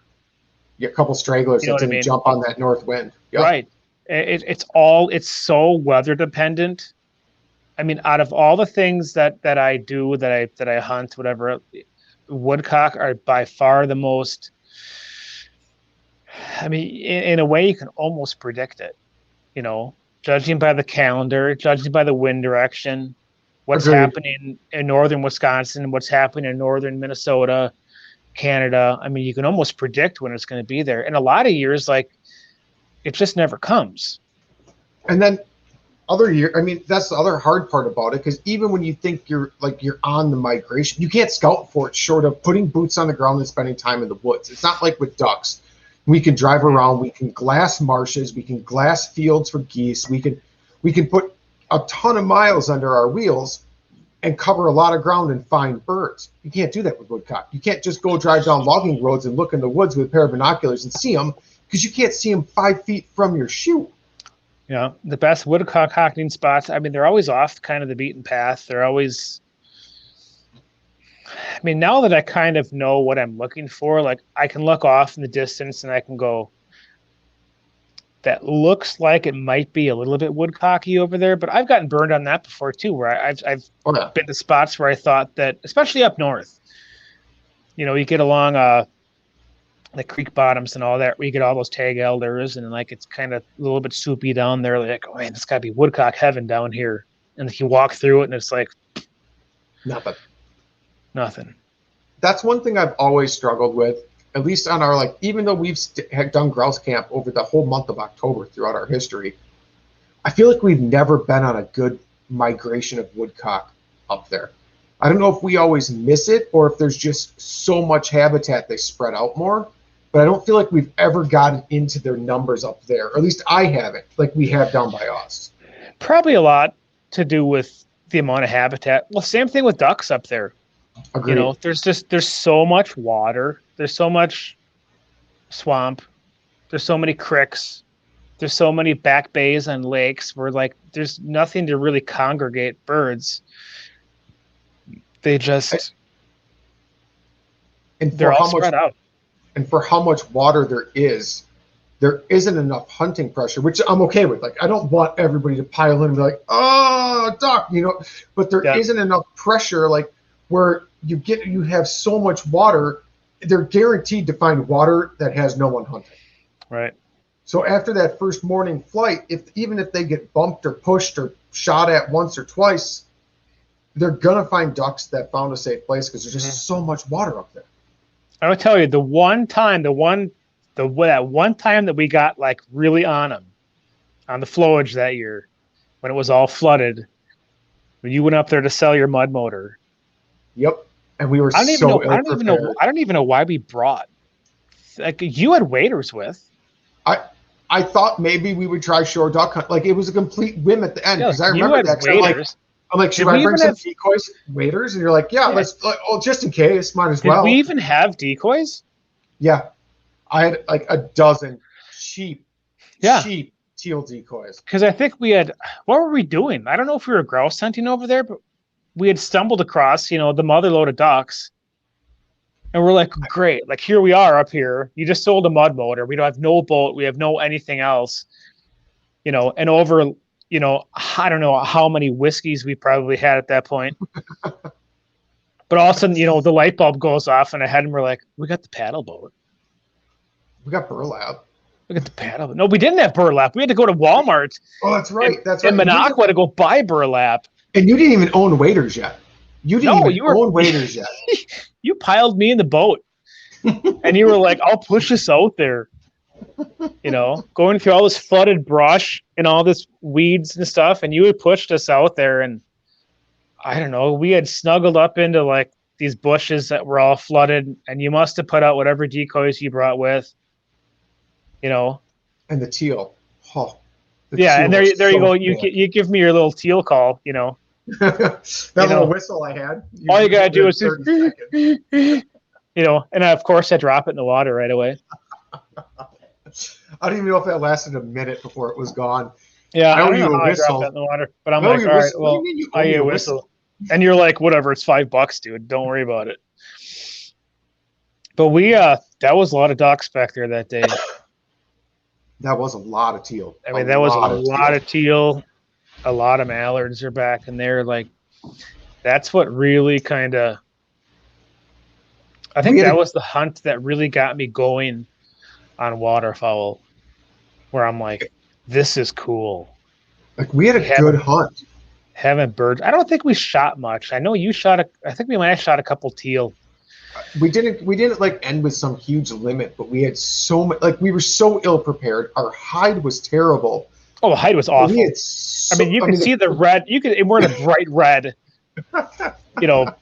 A couple stragglers that didn't jump on that north wind. Yep. Right. It's so weather dependent. I mean, out of all the things that I do, that I hunt, whatever, woodcock are by far the most. I mean, in a way, you can almost predict it. Judging by the calendar, judging by the wind direction, what's happening in northern Wisconsin, what's happening in northern Minnesota, Canada. I mean, you can almost predict when it's going to be there. And a lot of years, like, it just never comes. And then other year, I mean, that's the other hard part about it, because even when you think you're on the migration, you can't scout for it short of putting boots on the ground and spending time in the woods. It's not like with ducks. We can drive around, we can glass marshes, we can glass fields for geese, we can put a ton of miles under our wheels and cover a lot of ground and find birds. You can't do that with woodcock. You can't just go drive down logging roads and look in the woods with a pair of binoculars and see them, because you can't see them 5 feet from your shoe. Yeah, the best woodcock hunting spots, I mean, they're always off kind of the beaten path. They're always, I mean, now that I kind of know what I'm looking for, like I can look off in the distance and I can go, that looks like it might be a little bit woodcocky over there, but I've gotten burned on that before too, where I've been to spots where I thought that, especially up north, you get along the creek bottoms and all that, where you get all those tag elders and like it's kind of a little bit soupy down there. Like, oh man, it's got to be woodcock heaven down here. And you walk through it and it's like nothing. that's one thing I've always struggled with, at least on our, like, even though we've had done grouse camp over the whole month of October throughout our history, I feel like we've never been on a good migration of woodcock up there. I don't know if we always miss it or if there's just so much habitat they spread out more, but I don't feel like we've ever gotten into their numbers up there, or at least I haven't, like we have down by us. Probably a lot to do with the amount of habitat. Well, same thing with ducks up there. Agreed. You know, there's so much water, there's so much swamp, there's so many creeks, there's so many back bays and lakes where, like, there's nothing to really congregate birds. They just they're all spread out. And for how much water there isn't enough hunting pressure, which I'm okay with. Like, I don't want everybody to pile in and be like, oh, duck, you know, but there isn't enough pressure, like, where you have so much water, they're guaranteed to find water that has no one hunting. Right. So after that first morning flight, even if they get bumped or pushed or shot at once or twice, they're gonna find ducks that found a safe place because there's just so much water up there. I will tell you, that one time that we got, like, really on them on the flowage that year when it was all flooded, when you went up there to sell your mud motor. Yep. And we were I don't even know why we brought, like, you had waders with. I thought maybe we would try shore duck hunt. Like, it was a complete whim at the end because I remember that. I'm like, should I bring some decoys, waders? And you're like, yeah, let's. Like, oh, just in case, might as well. Did we even have decoys? Yeah, I had like a dozen cheap teal decoys. Because I think we had. What were we doing? I don't know if we were grouse hunting over there, but we had stumbled across, you know, the mother load of ducks. And we're like, great, like, here we are up here. You just sold a mud motor. We don't have no boat. We have no anything else, you know, and over, you know, I don't know how many whiskeys we probably had at that point. But all of a sudden, you know, the light bulb goes off in our head and we're like, we got the paddle boat. We got burlap. We got the paddle boat. No, we didn't have burlap. We had to go to Walmart. Oh, that's right. In Minocqua to go buy burlap. And you didn't even own waders yet. You own waders yet. You piled me in the boat, and you were like, "I'll push us out there." You know, going through all this flooded brush and all this weeds and stuff, and you had pushed us out there. And I don't know, we had snuggled up into, like, these bushes that were all flooded, and you must have put out whatever decoys you brought with. You know, and the teal. Oh, yeah, and there you go. You give me your little teal call. You know. That little whistle I had. All you gotta do is just, you know, and of course I drop it in the water right away. I don't even know if that lasted a minute before it was gone. Yeah, I don't know how I dropped that in the water, but I'm like, all right, well, I get a whistle. And you're like, whatever, it's $5, dude. Don't worry about it. But we, that was a lot of ducks back there that day. That was a lot of teal. I mean, that was a lot of teal. A lot of mallards are back in there. Like, that's what really kind of, I think that was the hunt that really got me going on waterfowl, where I'm like, this is cool. Like, we had a good hunt. Having birds. I don't think we shot much. I know you shot I think we might have shot a couple teal. We didn't like end with some huge limit, but we had so much, like, we were so ill prepared. Our hide was terrible. Oh, the hide was awful. You can see the red. We're in a bright red, you know,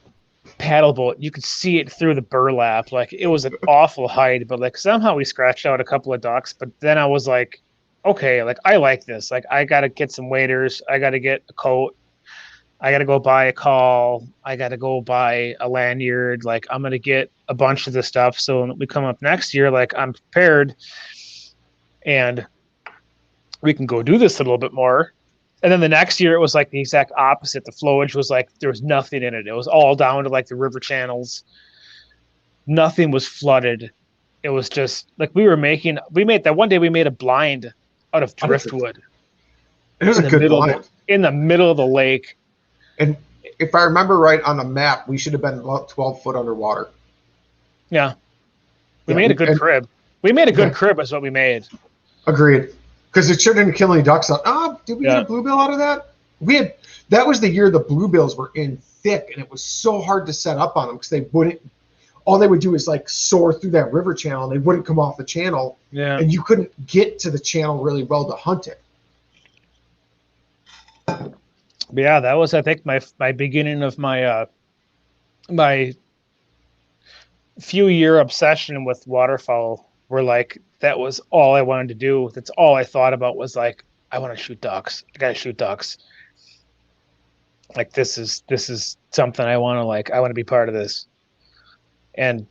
paddle boat. You could see it through the burlap. Like, it was an awful hide, but, like, somehow we scratched out a couple of ducks. But then I was like, okay, like, I like this. Like, I got to get some waders. I got to get a coat. I got to go buy a call. I got to go buy a lanyard. Like, I'm going to get a bunch of this stuff. So when we come up next year, like, I'm prepared. And we can go do this a little bit more. And then the next year it was like the exact opposite. The flowage was like, there was nothing in it. It was all down to, like, the river channels. Nothing was flooded. It was just like we made that one day we made a blind out of driftwood. It was a good blind. In the middle of the lake. And if I remember right on the map, we should have been about 12 foot underwater. Yeah. We made a good crib. We made a good crib is what we made. Agreed. Because it shouldn't kill any ducks. Did we get a bluebill out of that? That was the year the bluebills were in thick, and it was so hard to set up on them because they wouldn't. all they would do is like soar through that river channel, and they wouldn't come off the channel. Yeah. And you couldn't get to the channel really well to hunt it. But yeah, that was, I think, my beginning of my my few-year obsession with waterfowl. Where like that was all I wanted to do. That's all I thought about was like, I want to shoot ducks. I gotta shoot ducks. Like this is something I want to be part of this. And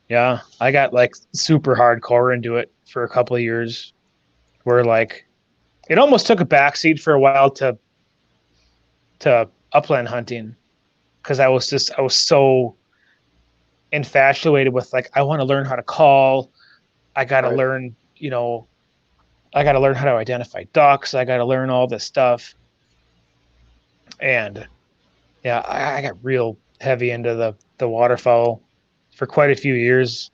yeah, I got like super hardcore into it for a couple of years, where like it almost took a backseat for a while to upland hunting, because I was so infatuated with like, I want to learn how to call. I got to learn, I got to learn how to identify ducks. I got to learn all this stuff. And yeah, I got real heavy into the waterfowl for quite a few years.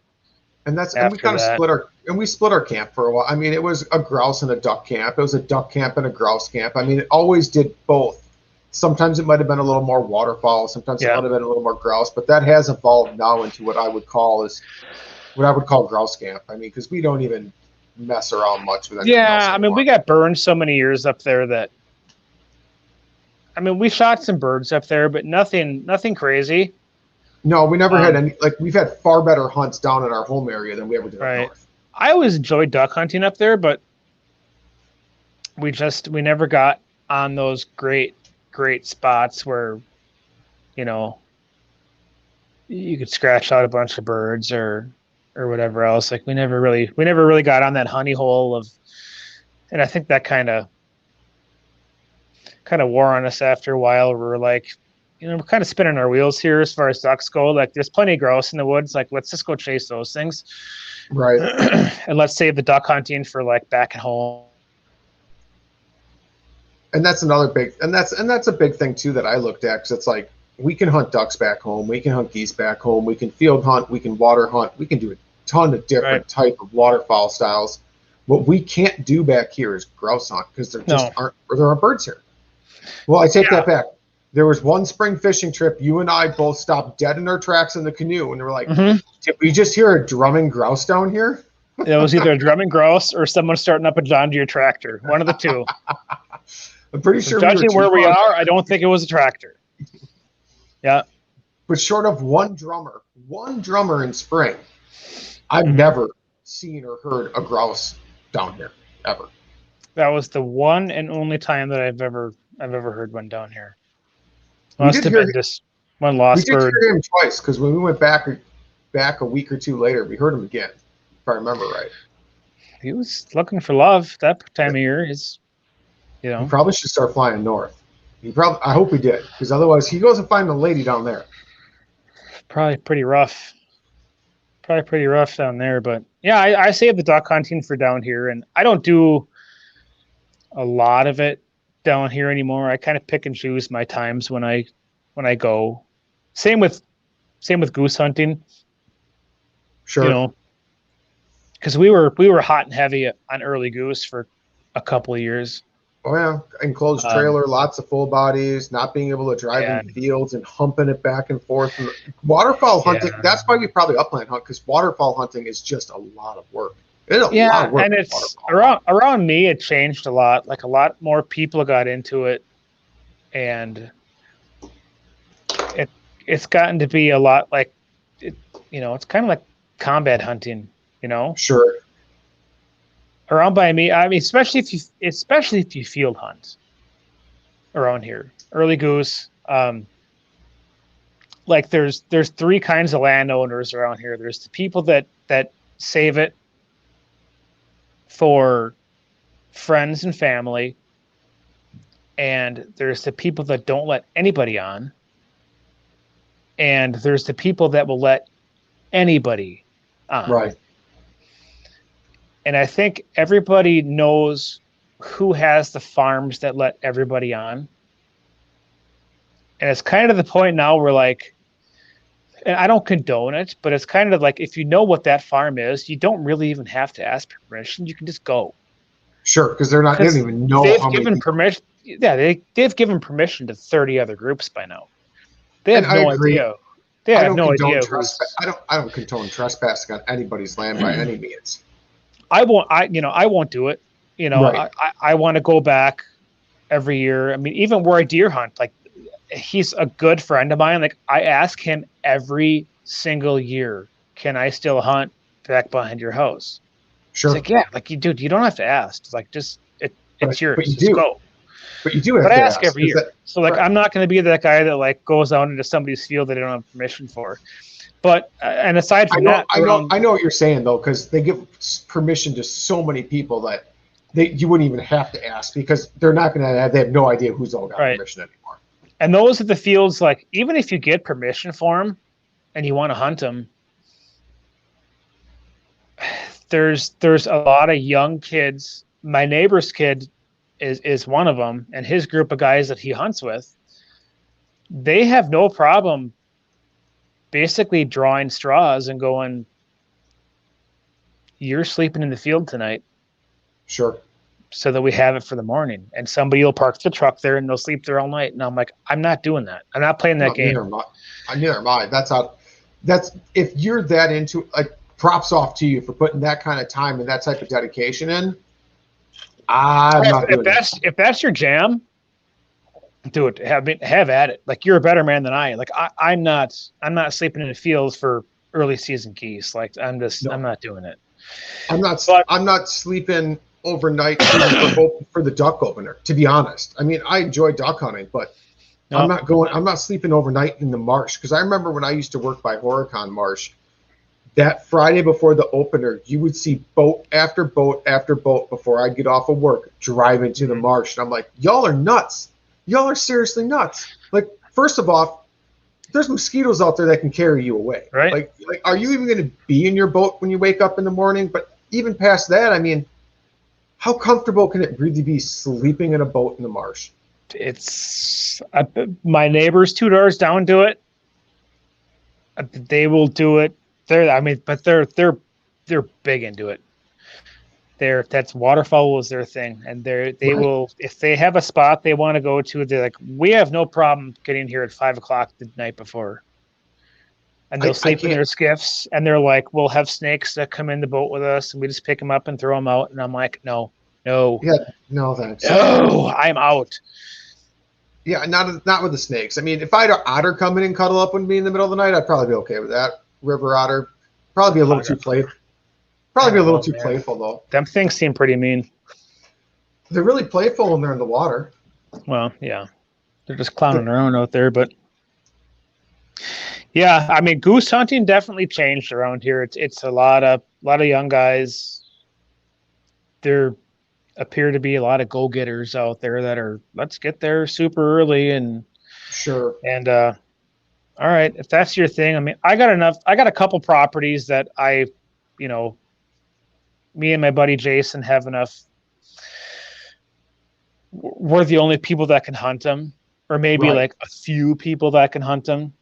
And we kind of split our camp for a while. I mean, it was a grouse and a duck camp. It was a duck camp and a grouse camp. I mean, it always did both. Sometimes it might have been a little more waterfowl. Sometimes it might have been a little more grouse. But that has evolved now into what I would call grouse camp. I mean, because we don't even mess around much with anything else anymore. I mean, we got burned so many years up there that, I mean, we shot some birds up there, but nothing crazy. No, we never had any. Like, we've had far better hunts down in our home area than we ever did up north. I always enjoyed duck hunting up there, but we never got on those great spots where, you could scratch out a bunch of birds or whatever else. Like we never really got on that honey hole of, and I think that kind of wore on us after a while. We're like, we're kind of spinning our wheels here as far as ducks go. Like there's plenty of grouse in the woods. Like let's just go chase those things. Right. And let's save the duck hunting for like back at home. And that's another big, and that's a big thing too that I looked at, because it's like, we can hunt ducks back home, we can hunt geese back home, we can field hunt, we can water hunt, we can do a ton of different type of waterfowl styles. What we can't do back here is grouse hunt, because there aren't birds here. Well, I take that back. There was one spring fishing trip, you and I both stopped dead in our tracks in the canoe, and we're like, did we just hear a drumming grouse down here? It was either a drumming grouse or someone starting up a John Deere tractor. One of the two. I'm pretty sure. Judging where we are, I don't think it was a tractor. Yeah. But short of one drummer in spring, I've never seen or heard a grouse down here ever. That was the one and only time that I've ever heard one down here. Must have been just one lost bird. We did hear him twice, because when we went back a week or two later, we heard him again, if I remember right. He was looking for love that time of year. He probably should start flying north. I hope he did, because otherwise he goes and find a lady down there. Probably pretty rough down there. But yeah, I save the duck hunting for down here, and I don't do a lot of it down here anymore. I kind of pick and choose my times when I go. Same with goose hunting. Sure. Because we were hot and heavy on early goose for a couple of years. Oh yeah, enclosed trailer, lots of full bodies, not being able to drive in fields and humping it back and forth. And waterfowl hunting, that's why we probably upland hunt, because waterfowl hunting is just a lot of work. It's a lot of work. And it's around me, it changed a lot. Like a lot more people got into it, and it's gotten to be a lot like it's kind of like combat hunting. Sure. Around by me, I mean, especially if you field hunt around here, early goose. Like there's three kinds of landowners around here. There's the people that save it for friends and family, and there's the people that don't let anybody on, and there's the people that will let anybody on. Right. And I think everybody knows who has the farms that let everybody on. And it's kind of the point now where like, and I don't condone it, but it's kind of like, if you know what that farm is, you don't really even have to ask permission. You can just go. Sure. Because they don't even know they've given permission. Yeah. They've given permission to 30 other groups by now. They have no idea They I have don't no condone idea trespass. I don't condone trespassing on anybody's land by any means. I won't do it. Right. I want to go back every year. I mean, even where I deer hunt, like he's a good friend of mine. Like I ask him every single year, can I still hunt back behind your house? He's Sure. like, yeah, like you don't have to ask. It's like it's yours. But you Just do. go. But you do have But I to ask ask. every year. So like right. I'm not going to be that guy that like goes out into somebody's field that they don't have permission for. But and aside from that, I know what you're saying though, because they give permission to so many people that you wouldn't even have to ask because they're not going to. They have no idea who's all got permission anymore. And those are the fields. Like even if you get permission for them and you want to hunt them, there's a lot of young kids. My neighbor's kid is one of them, and his group of guys that he hunts with, they have no problem basically drawing straws and going, you're sleeping in the field tonight. Sure. So that we have it for the morning. And somebody will park the truck there and they'll sleep there all night. And I'm like, I'm not doing that. I'm not playing that game. Neither am I. That's if you're that into, like, props off to you for putting that kind of time and that type of dedication in. If that's your jam, do it. Have at it. Like you're a better man than I am. Like I'm not sleeping in the fields for early season geese. Like I'm not doing it. I'm not sleeping overnight for the duck opener, to be honest. I mean, I enjoy duck hunting, but I'm not sleeping overnight in the marsh. Because I remember when I used to work by Horicon Marsh, that Friday before the opener, you would see boat after boat after boat before I'd get off of work driving to the marsh. And I'm like, y'all are nuts. Y'all are seriously nuts. Like, first of all, there's mosquitoes out there that can carry you away. Right. Like, are you even going to be in your boat when you wake up in the morning? But even past that, I mean, how comfortable can it really be sleeping in a boat in the marsh? It's my neighbors 2 doors down do it. They will do it. They're big into it. That's waterfowl is their thing, and they will, if they have a spot they want to go to, they're like, we have no problem getting here at 5:00 the night before, and they'll sleep in their skiffs, and they're like, we'll have snakes that come in the boat with us, and we just pick them up and throw them out, and I'm like, no, thanks. No, I'm out. Yeah, not with the snakes. I mean, if I had an otter come in and cuddle up with me in the middle of the night, I'd probably be okay with that. River otter, probably be a little too playful. Playful though. Them things seem pretty mean. They're really playful when they're in the water. Well, yeah, they're just clowning around out there. But yeah, I mean, goose hunting definitely changed around here. It's a lot of young guys. There appear to be a lot of go-getters out there that are, let's get there super early and sure. And all right, if that's your thing, I mean, I got a couple properties that me and my buddy Jason have enough. We're the only people that can hunt them, or maybe like a few people that can hunt them.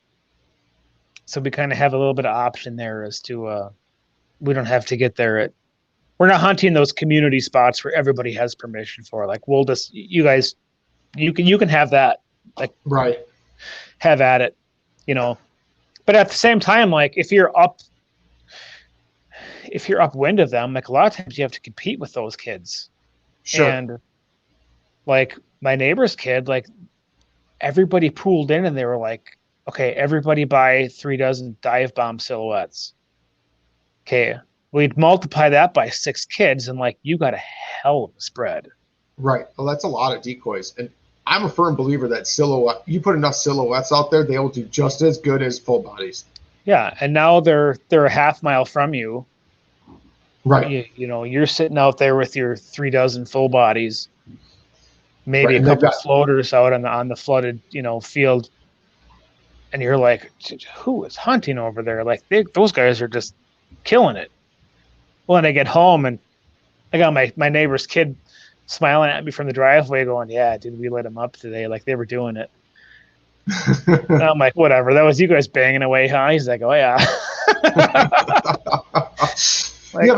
So we kind of have a little bit of option there as to we don't have to get there we're not hunting those community spots where everybody has permission for. Like we'll just, you guys, you can have that, like have at it, But at the same time, like if you're upwind of them, like a lot of times you have to compete with those kids. Sure. And like my neighbor's kid, like everybody pooled in and they were like, okay, everybody buy 3 dozen dive bomb silhouettes. Okay. We'd multiply that by 6 kids and like, you got a hell of a spread. Right. Well, that's a lot of decoys. And I'm a firm believer that you put enough silhouettes out there, they will do just as good as full bodies. Yeah. And now they're a half mile from you. Right. You're sitting out there with your 3 dozen full bodies, maybe a couple of floaters out on the flooded, field. And you're like, who is hunting over there? Like those guys are just killing it. Well, and I get home and I got my neighbor's kid smiling at me from the driveway going, yeah, dude, we lit them up today. Like they were doing it. And I'm like, whatever. That was you guys banging away, huh? He's like, oh yeah. Like,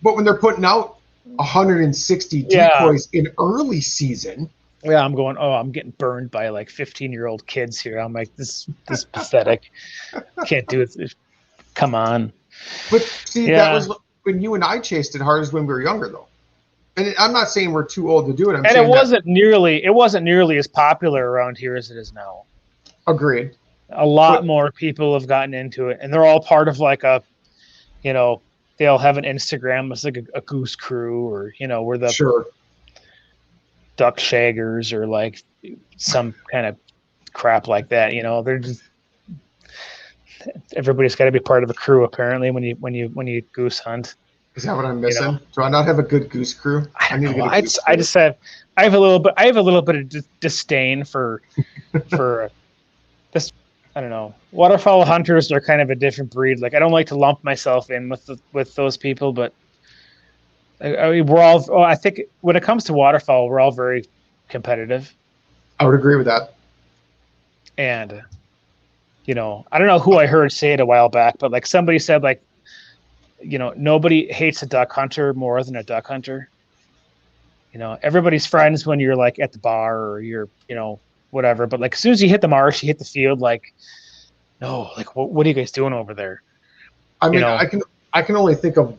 but when they're putting out 160 decoys in early season, Yeah, I'm going, oh, I'm getting burned by like 15-year-old kids here. I'm like, this is pathetic. Can't do it. Come on. But see, that Yeah. was when you and I chased it hardest when we were younger, though. And I'm not saying we're too old to do it. I'm And saying that. it wasn't nearly as popular around here as it is now. Agreed. A lot But more people have gotten into it, and they're all part of like a, they'll have an Instagram. It's like a goose crew, or we're the sure. duck shaggers, or like some kind of crap like that. They're just, everybody's got to be part of a crew apparently when you goose hunt. Is that what I'm missing? Do I not have a good goose crew? I need know. to get a I goose just, crew. I just have I have a little bit of disdain for this. I don't know. Waterfowl hunters are kind of a different breed. Like, I don't like to lump myself in with those people, but I mean, we're all. Oh, I think when it comes to waterfowl, we're all very competitive. I would agree with that. And I don't know who I heard say it a while back, but like somebody said, like, nobody hates a duck hunter more than a duck hunter. Everybody's friends when you're like at the bar or you're, whatever. But like as soon as you hit the marsh, you hit the field, like, no, like what are you guys doing over there? I mean, I can only think of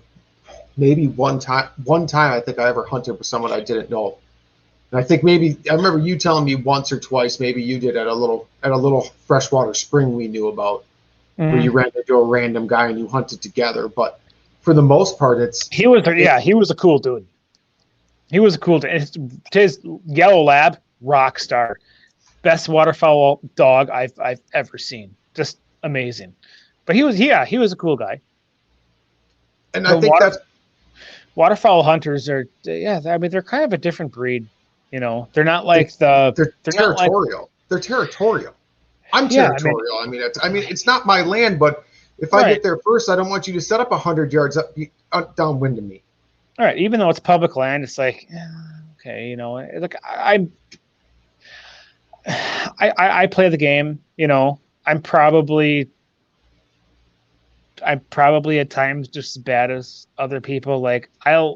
maybe one time I think I ever hunted with someone I didn't know. And I think maybe I remember you telling me once or twice, maybe you did at a little freshwater spring we knew about, where you ran into a random guy and you hunted together. But for the most part, he was a cool dude. He was a cool dude. His yellow lab, rock star, best waterfowl dog I've ever seen. Just amazing. But he was a cool guy. And I think that's waterfowl hunters are, I mean, they're kind of a different breed. They're not like they're territorial. They're territorial. I'm territorial. I mean, it's not my land, but if I get there first, I don't want you to set up 100 yards downwind of me. All right, even though it's public land, it's like, okay, like I play the game. I'm probably at times just as bad as other people. Like I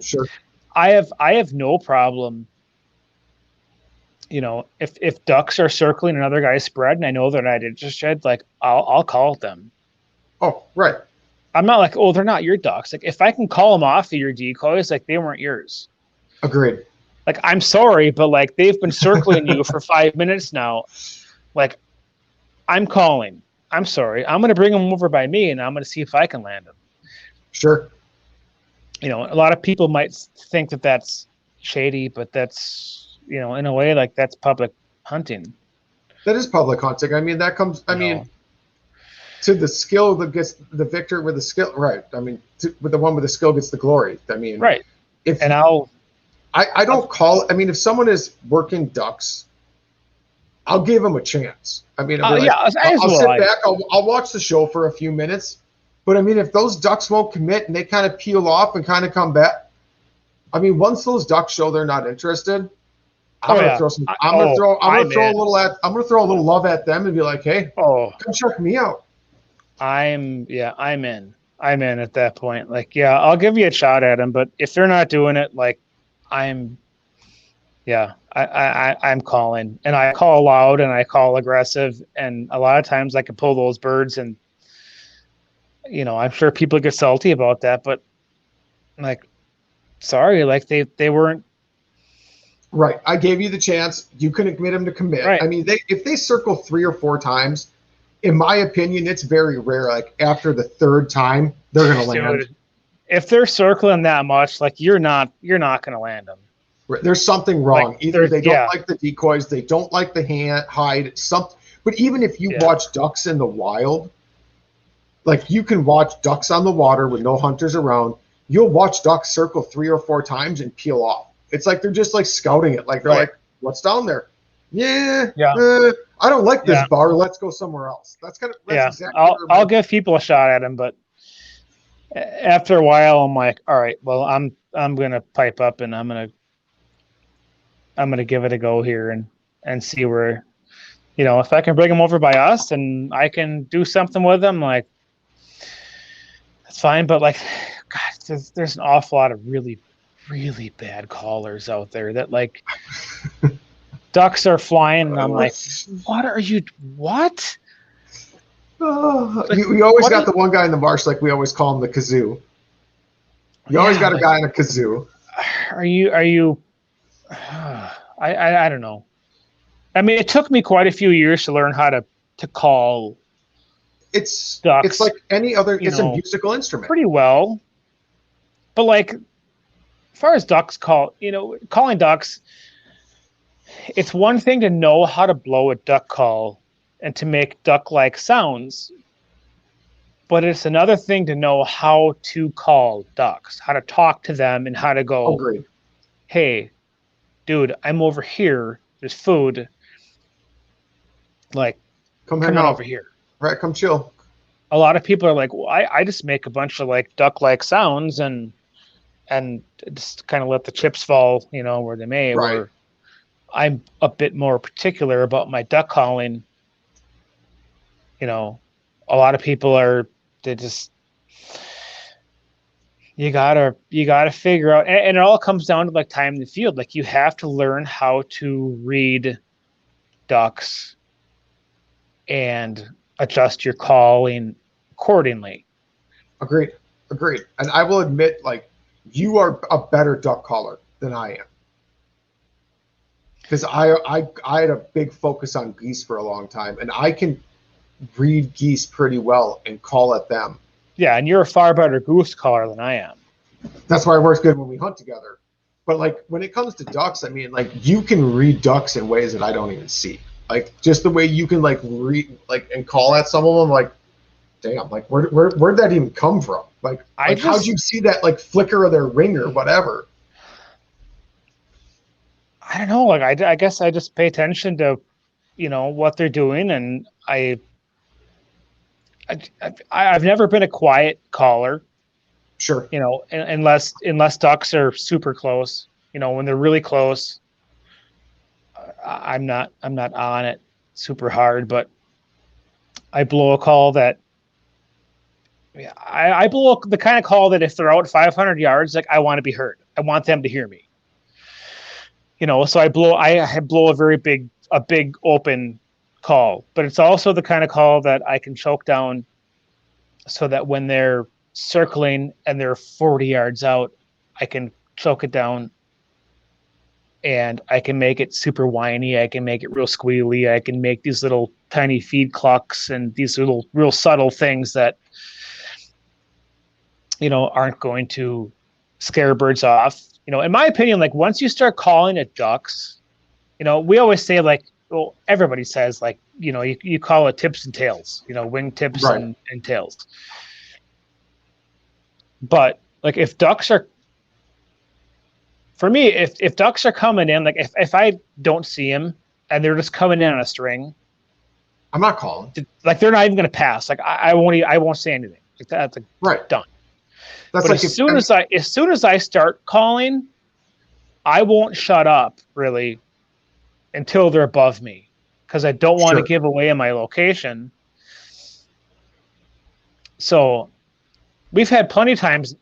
have no problem. If ducks are circling another guy's spread and I know they're not interested, like I'll call them. Oh, right. I'm not like, oh, they're not your ducks. Like if I can call them off of your decoys, like they weren't yours. Agreed. Like, I'm sorry, but like they've been circling you for 5 minutes now. Like, I'm calling. I'm sorry. I'm going to bring them over by me and I'm going to see if I can land them. Sure. A lot of people might think that that's shady, but that's, in a way, like that's public hunting. That is public hunting. I mean, that comes, to the skill that gets the victor with the skill. Right. I mean, with the one with the skill gets the glory. I mean, right. I don't call, I mean, if someone is working ducks, I'll give them a chance. I mean, I'll sit back, I'll watch the show for a few minutes. But I mean, if those ducks won't commit and they kind of peel off and kind of come back, I mean, once those ducks show they're not interested, I'm gonna throw a little love at them and be like, hey, come check me out. I'm in at that point. Like, I'll give you a shot at them, but if they're not doing it, like, I'm calling, and I call loud and I call aggressive, and a lot of times I can pull those birds, and I'm sure people get salty about that, but like, sorry, like they weren't right. I gave you the chance. You couldn't get them to commit. Right. I mean, if they circle 3 or 4 times, in my opinion, it's very rare. Like after the 3rd time, they're going to land. Dude, if they're circling that much, like you're not going to land them. There's something wrong. Like, either they don't like the decoys, they don't like the hide, something. But even if you watch ducks in the wild, like you can watch ducks on the water with no hunters around. You'll watch ducks circle 3 or 4 times and peel off. It's like they're just like scouting it. Like they're like, "What's down there? I don't like this bar. Let's go somewhere else." That's exactly. I'll give people a shot at them, but after a while, I'm like, all right, well, I'm gonna pipe up and I'm gonna give it a go here and see where, if I can bring them over by us and I can do something with them, like that's fine. But like, God, there's an awful lot of really, really bad callers out there that like ducks are flying, and I'm like, what? We always got the one guy in the marsh, like we always call him the kazoo. You always got a guy in a kazoo. Are you? I don't know. I mean, it took me quite a few years to learn how to call. It's ducks, it's like any other. It's a musical instrument. Pretty well, but like, as far as ducks calling ducks, it's one thing to know how to blow a duck call and to make duck-like sounds, but it's another thing to know how to call ducks, how to talk to them, and how to go, Agreed. Hey, dude, I'm over here. There's food. Like, come on over here. Right, come chill. A lot of people are like, well, I just make a bunch of like duck-like sounds and just kind of let the chips fall, where they may. Right. Where I'm a bit more particular about my duck calling. A lot of people you gotta figure out, and it all comes down to like time in the field. Like you have to learn how to read ducks and adjust your calling accordingly. Agreed. And I will admit, like, you are a better duck caller than I am. Because I had a big focus on geese for a long time, and I can read geese pretty well and call at them. Yeah, and you're a far better goose caller than I am. That's why it works good when we hunt together. But like when it comes to ducks, I mean, like you can read ducks in ways that I don't even see. Like just the way you can like read like and call at some of them, like, damn, like where'd that even come from? Like how'd you see that like flicker of their wing or whatever? I don't know. Like I guess I just pay attention to, what they're doing, and I've never been a quiet caller. Sure. Unless ducks are super close. When they're really close, I'm not on it super hard, but I blow a call that. I blow the kind of call that if they're out 500 yards, like I want to be heard. I want them to hear me. So I blow a very big open call, but it's also the kind of call that I can choke down so that when they're circling and they're 40 yards out, I can choke it down and I can make it super whiny. I can make it real squealy. I can make these little tiny feed clucks and these little real subtle things that, aren't going to scare birds off. In my opinion, like once you start calling at ducks, we always say like, well, everybody says like, you call it tips and tails, wing tips right. and tails. But like if ducks are, for me, if ducks are coming in, like if I don't see them and they're just coming in on a string, I'm not calling. Like they're not even going to pass. Like I won't say anything. Like that's like right. Done. That's but like as soon as I start calling, I won't shut up really until they're above me because I don't want to give away my location. So we've had plenty of times,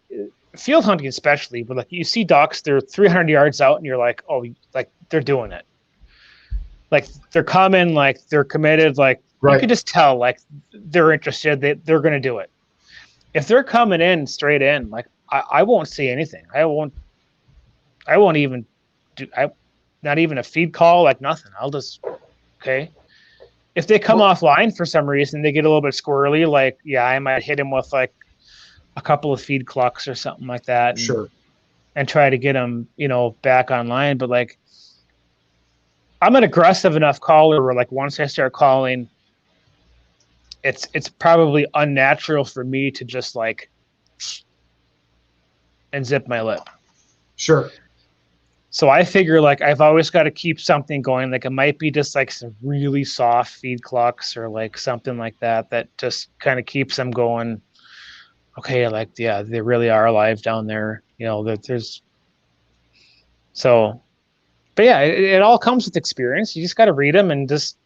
field hunting especially, but like you see ducks, they're 300 yards out and you're like, oh, like they're doing it. Like they're coming, like they're committed, like right. You can just tell like they're interested, they're going to do it. If they're coming in straight in, like I won't say anything. I won't even do, not even a feed call, like nothing. I'll just, okay. If they come offline for some reason, they get a little bit squirrely. Like, yeah, I might hit them with like a couple of feed clucks or something like that. And try to get them, back online. But like, I'm an aggressive enough caller where like once I start calling, it's probably unnatural for me to just like and zip my lip. Sure. So I figure like I've always got to keep something going. Like it might be just like some really soft feed clucks or like something like that just kind of keeps them going. Okay, like yeah, they really are alive down there. That there's so, but yeah, it all comes with experience. You just got to read them and just.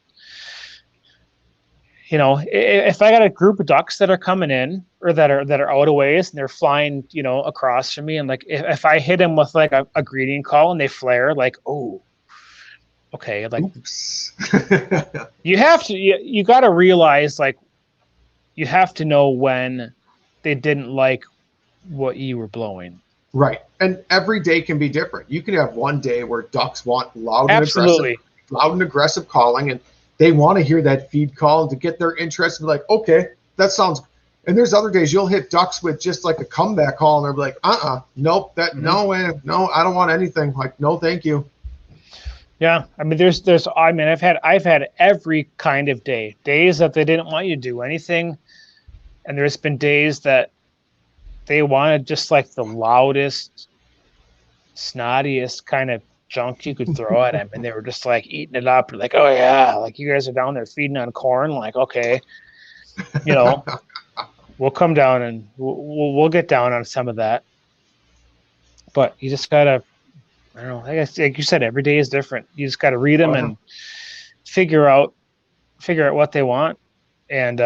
If I got a group of ducks that are coming in or that are out of ways and they're flying, across from me, and like if I hit them with like a greeting call and they flare, like, oh, okay, like oops. you have to, you got to realize, like, you have to know when they didn't like what you were blowing. Right. And every day can be different. You can have one day where ducks want Absolutely. loud and aggressive calling, and they want to hear that feed call to get their interest and be like, okay, that sounds. And there's other days you'll hit ducks with just like a comeback call, and they're like, nope, no way, no, I don't want anything. Like, no, thank you. Yeah, I mean, I've had every kind of days that they didn't want you to do anything, and there's been days that they wanted just like the loudest, snottiest kind of junk you could throw at them, and they were just like eating it up. Like, oh yeah, like you guys are down there feeding on corn. Like, okay, we'll come down and we'll get down on some of that. But you just gotta, I don't know. I guess, like you said, every day is different. You just gotta read them and figure out what they want. And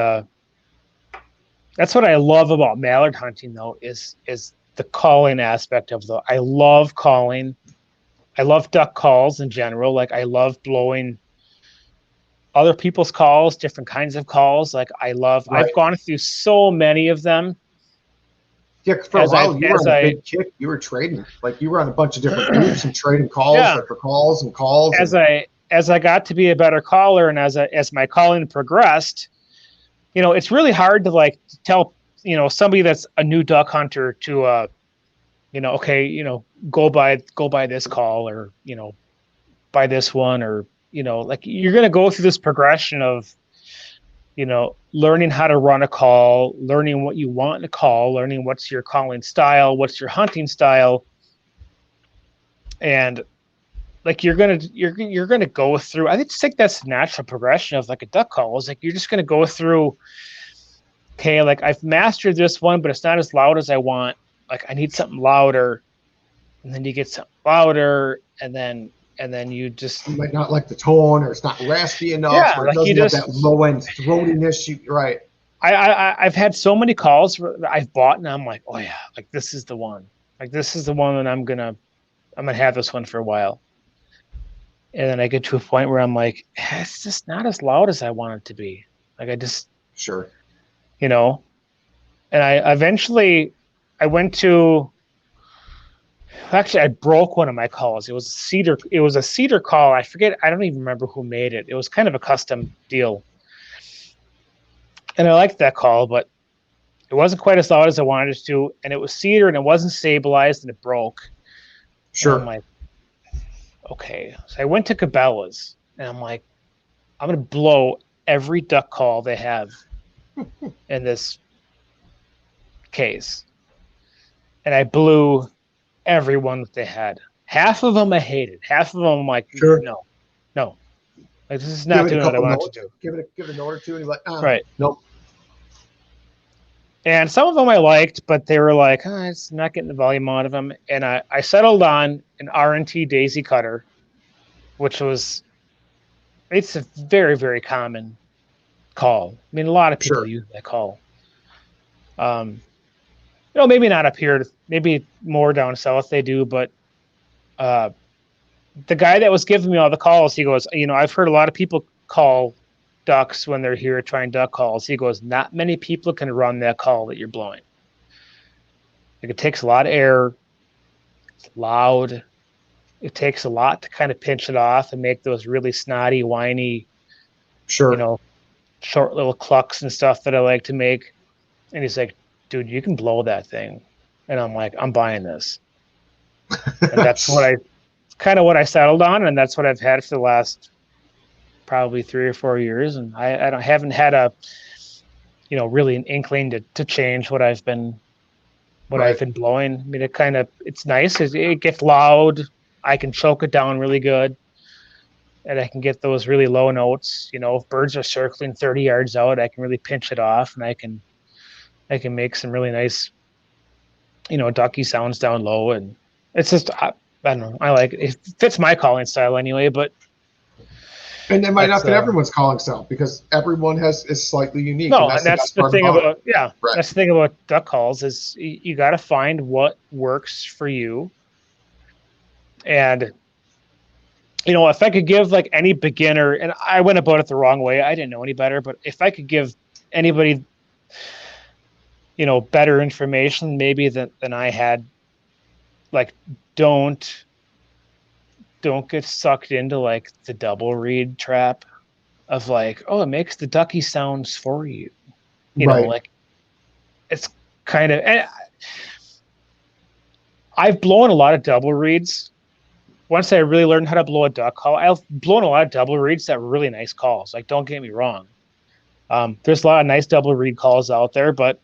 that's what I love about mallard hunting, though, is the calling aspect of the. I love calling. I love duck calls in general. Like, I love blowing other people's calls, different kinds of calls. Like, I've gone through so many of them. Yeah, for a while you were on a big kick. You were trading, like you were on a bunch of different groups and trading calls, like for calls and calls. As I got to be a better caller, and as my calling progressed, it's really hard to like tell somebody that's a new duck hunter to go by this call, or by this one, or like you're going to go through this progression of learning how to run a call, learning what you want in a call, learning what's your calling style, what's your hunting style. And like you're gonna go through, I think that's the natural progression of like a duck call, is like you're just gonna go through, okay, like I've mastered this one, but it's not as loud as I want. Like I need something louder. And then you get something louder, and then you might not like the tone, or it's not raspy enough, or it doesn't have that low end throatiness. Right. I've had so many calls where I've bought, and I'm like, oh yeah, like this is the one. Like this is the one that I'm gonna have this one for a while. And then I get to a point where I'm like, it's just not as loud as I want it to be. Like I just sure. And I eventually went to. Actually, I broke one of my calls. It was a cedar call. I forget. I don't even remember who made it. It was kind of a custom deal. And I liked that call, but it wasn't quite as loud as I wanted it to. And it was cedar, and it wasn't stabilized, and it broke. Sure. And I'm like, okay. So I went to Cabela's, and I'm like, I'm going to blow every duck call they have in this case. And I blew everyone that they had. Half of them I hated. Half of them I'm like, sure. No. Like this is not doing what I want to do. Give it a note or two, and you're like, right. Nope. And some of them I liked, but they were like, it's not getting the volume out of them. And I settled on an R&T daisy cutter, which it's a very, very common call. I mean, a lot of people use that call. Maybe not up here, maybe more down south they do, but the guy that was giving me all the calls, he goes, I've heard a lot of people call ducks when they're here trying duck calls. He goes, not many people can run that call that you're blowing. Like, it takes a lot of air. It's loud. It takes a lot to kind of pinch it off and make those really snotty, whiny, short little clucks and stuff that I like to make. And he's like, dude, you can blow that thing. And I'm like, I'm buying this. And that's what I settled on, and that's what I've had for the last probably 3 or 4 years. And I haven't had a, really an inkling to change what I've been blowing. I mean, it's nice. It gets loud. I can choke it down really good, and I can get those really low notes. If birds are circling 30 yards out, I can really pinch it off, and I can make some really nice, ducky sounds down low. And it's just, I don't know. I like it. It fits my calling style anyway, but. And it might not fit everyone's calling style, because everyone is slightly unique. No, and that's the thing about that's the thing about duck calls is you got to find what works for you. And, if I could give like any beginner, and I went about it the wrong way, I didn't know any better, but if I could give anybody, better information maybe than I had, like, don't get sucked into like the double read trap of like, oh, it makes the ducky sounds for you. Right. Like it's kind of, and I've blown a lot of double reads. Once I really learned how to blow a duck call, I've blown a lot of double reads that were really nice calls. Like, don't get me wrong. There's a lot of nice double read calls out there, but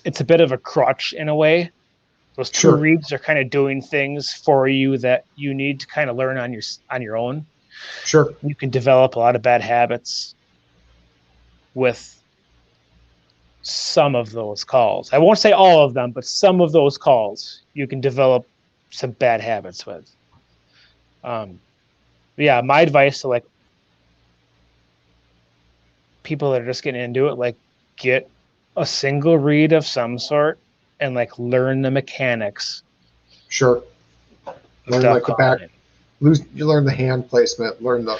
it's a bit of a crutch in a way. Those two reads are kind of doing things for you that you need to kind of learn on your own. Sure. You can develop a lot of bad habits with some of those calls. I won't say all of them, but some of those calls you can develop some bad habits with. Yeah, my advice to like people that are just getting into it, like, get a single read of some sort and like learn the mechanics. Sure. Learn like the back. You learn the hand placement. Learn the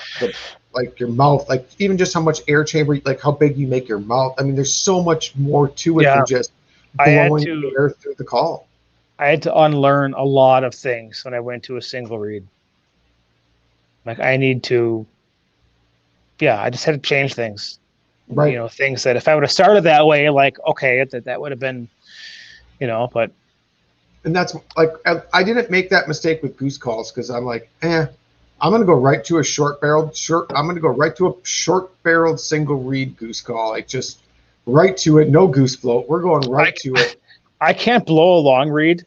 like your mouth, like even just how much air chamber, like how big you make your mouth. I mean, there's so much more to it than just blowing air through the call. I had to unlearn a lot of things when I went to a single read. Like I just had to change things. Right. Things that if I would have started that way, like, okay, that would have been, but. And that's like, I didn't make that mistake with goose calls because I'm like, I'm going to go right to a I'm going to go right to a short-barreled single read goose call. Like just right to it. No goose float. We're going right to it. I can't blow a long read.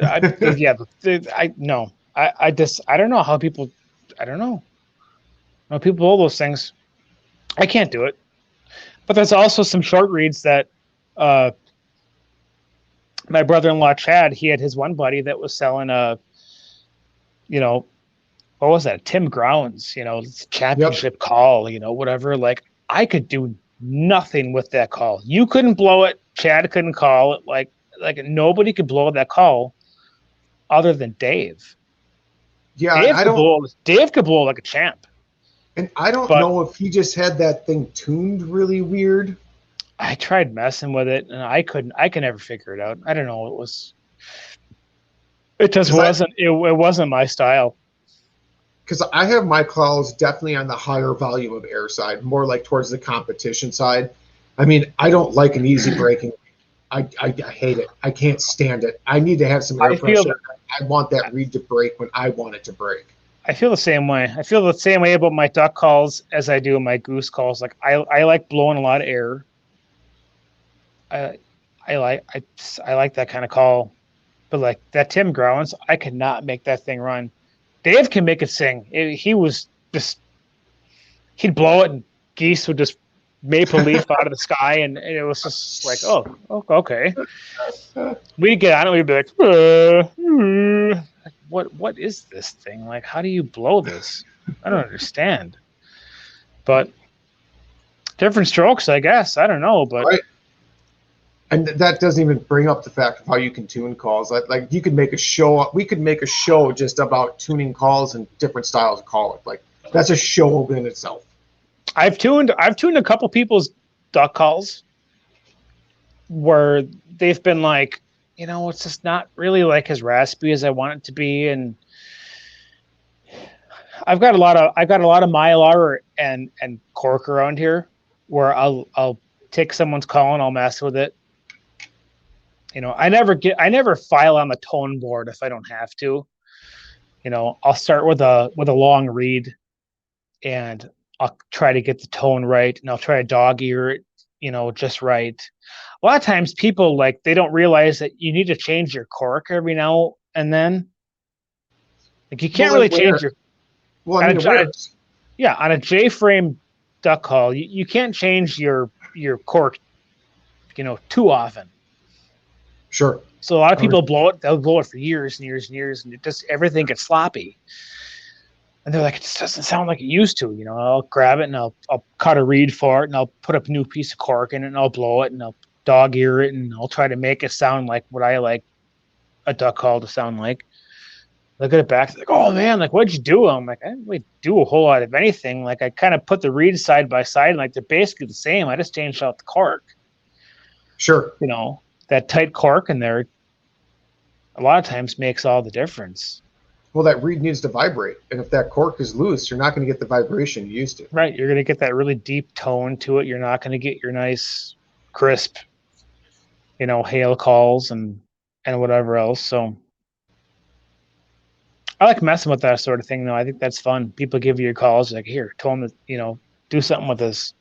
I don't know how people, I don't know how people blow those things. I can't do it. But there's also some short reads that my brother-in-law, Chad, he had his one buddy that was selling what was that? Tim Grounds, championship call, whatever. Like I could do nothing with that call. You couldn't blow it. Chad couldn't call it. Like nobody could blow that call other than Dave. Yeah, Dave could blow like a champ. And I don't know if he just had that thing tuned really weird. I tried messing with it and I could never figure it out. I don't know. It just wasn't, it wasn't my style. Because I have my calls definitely on the higher volume of air side, more like towards the competition side. I mean, I don't like an easy breaking. I hate it. I can't stand it. I need to have some air pressure. I want that read to break when I want it to break. I feel the same way. I feel the same way about my duck calls as I do my goose calls. Like I like blowing a lot of air. I like that kind of call, but like that Tim Grounds, I could not make that thing run. Dave can make it sing. He'd blow it and geese would just maple leaf out of the sky, and it was just like, oh, okay. We'd get on it, we'd be like, what is this thing? Like, how do you blow this? I don't understand. But different strokes, I guess. I don't know, but. Right. And that doesn't even bring up the fact of how you can tune calls. Like you could make a show. We could make a show just about tuning calls and different styles of calling. Like that's a show in itself. I've tuned a couple people's duck calls where they've been like, it's just not really like as raspy as I want it to be, and I've got a lot of Mylar and cork around here where I'll take someone's call and I'll mess with it. I never file on the tone board if I don't have to. I'll start with a long read and I'll try to get the tone right and I'll try to dog ear it, just right. A lot of times people they don't realize that you need to change your cork every now and then. Like you can't really change your on a J-frame duck call, you can't change your cork, too often. Sure. So a lot of people they'll blow it for years and years and years, and everything gets sloppy. And they're like, it just doesn't sound like it used to. I'll grab it and I'll cut a reed for it and I'll put a new piece of cork in it and I'll blow it and I'll dog ear it and I'll try to make it sound like what I like a duck call to sound like. look at it back, like, oh man, like what'd you do? I'm like, I didn't really do a whole lot of anything. Like I kind of put the reeds side by side, and like they're basically the same. I just changed out the cork. Sure. You know, that tight cork in there a lot of times makes all the difference. Well, that reed needs to vibrate, and if that cork is loose, you're not going to get the vibration you used to. Right, you're going to get that really deep tone to it. You're not going to get your nice, crisp, hail calls and whatever else. So I like messing with that sort of thing, though. I think that's fun. People give you your calls, like, here, tell them that, do something with this.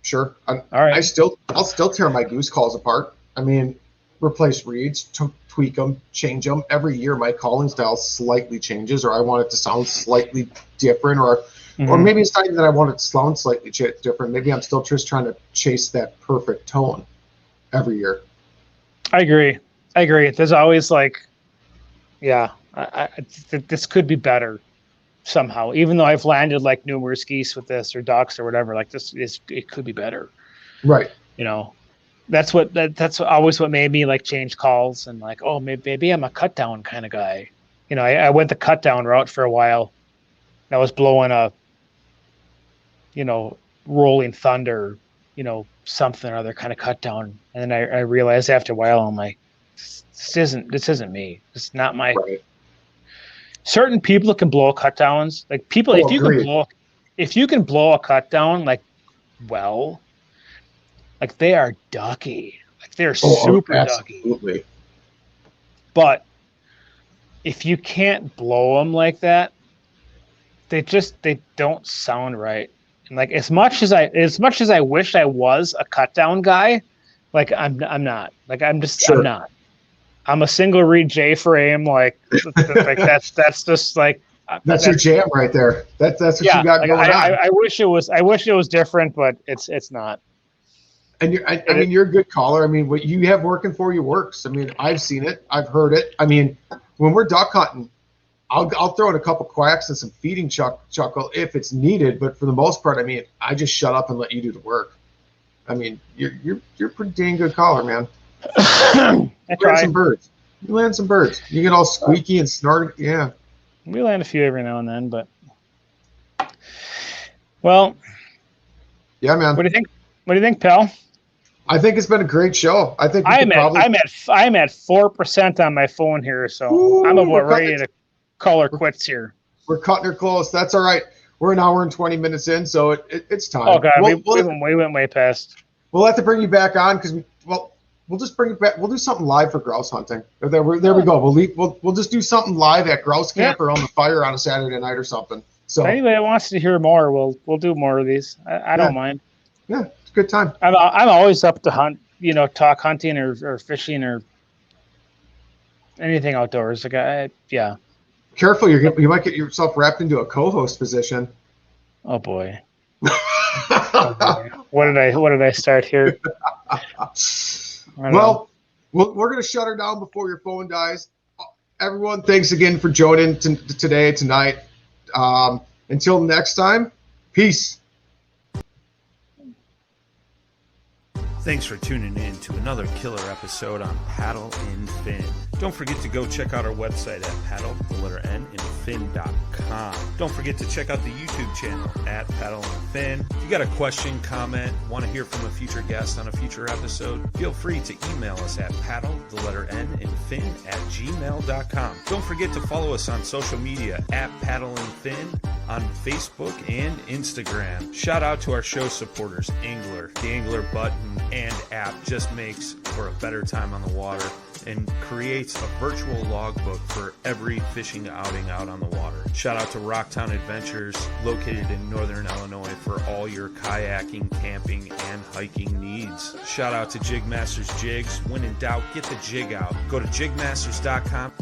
Sure. All right. I'll still tear my goose calls apart. I mean, replace reeds, tweak them, change them. Every year my calling style slightly changes, or I want it to sound slightly different, or maybe it's not even that I want it to sound slightly different. Maybe I'm still just trying to chase that perfect tone every year. I agree. There's always this could be better somehow, even though I've landed like numerous geese with this or ducks or whatever, like it could be better. Right. That's always what made me like change calls and like, oh, maybe I'm a cut down kind of guy. I went the cut down route for a while. I was blowing a, rolling thunder, something or other kind of cut down. And then I realized after a while, I'm like, this isn't me. It's not my, right. Certain people can blow cut downs. Like people, if you can blow a cut down, like they are ducky. Like they're super absolutely. ducky. But if you can't blow them like that, they don't sound right. And like as much as I wish I was a cut down guy, like I'm not. Like I'm not. I'm a single reed J frame. Like that's just like that's your jam right there. That's what you got going on. I wish it was different, but it's not. And you're a good caller. I mean, what you have working for you works. I mean, I've seen it. I've heard it. I mean, when we're duck hunting, I'll throw in a couple quacks and some feeding chuckle if it's needed. But for the most part, I mean, I just shut up and let you do the work. I mean, you're a pretty dang good caller, man. You land some birds. You get all squeaky and snort. Yeah. We land a few every now and then, but well. Yeah, man. What do you think, pal? I think it's been a great show. I think I'm at 4% on my phone here, so I'm about ready to call her quits here. We're cutting her close. That's all right. We're an hour and 20 minutes in, so it's time. Oh God, we went way past. We'll have to bring you back on because we'll just bring it back. We'll do something live for grouse hunting. There we go. We'll just do something live at grouse camp or on the fire on a Saturday night or something. So if anybody wants to hear more, we'll do more of these. I don't mind. Yeah, it's a good time. I'm always up to hunt, talk hunting or fishing or anything outdoors. Like yeah. Careful, you might get yourself wrapped into a co-host position. Oh boy. What did I start here? Well, we're going to shut her down before your phone dies. Everyone, thanks again for joining tonight. Until next time, peace. Thanks for tuning in to another killer episode on Paddle and Fin. Don't forget to go check out our website at paddle&fin.com. Don't forget to check out the YouTube channel at Paddle and Fin. If you got a question, comment, want to hear from a future guest on a future episode, feel free to email us at paddle&fin@gmail.com. Don't forget to follow us on social media at Paddle and Fin on Facebook and Instagram. Shout out to our show supporters, Angler. The Angler button and app just makes for a better time on the water and creates a virtual logbook for every fishing outing out on the water. Shout out to Rocktown Adventures, located in northern Illinois, for all your kayaking, camping, and hiking needs. Shout out to Jig Masters Jigs. When in doubt, get the jig out. Go to jigmasters.com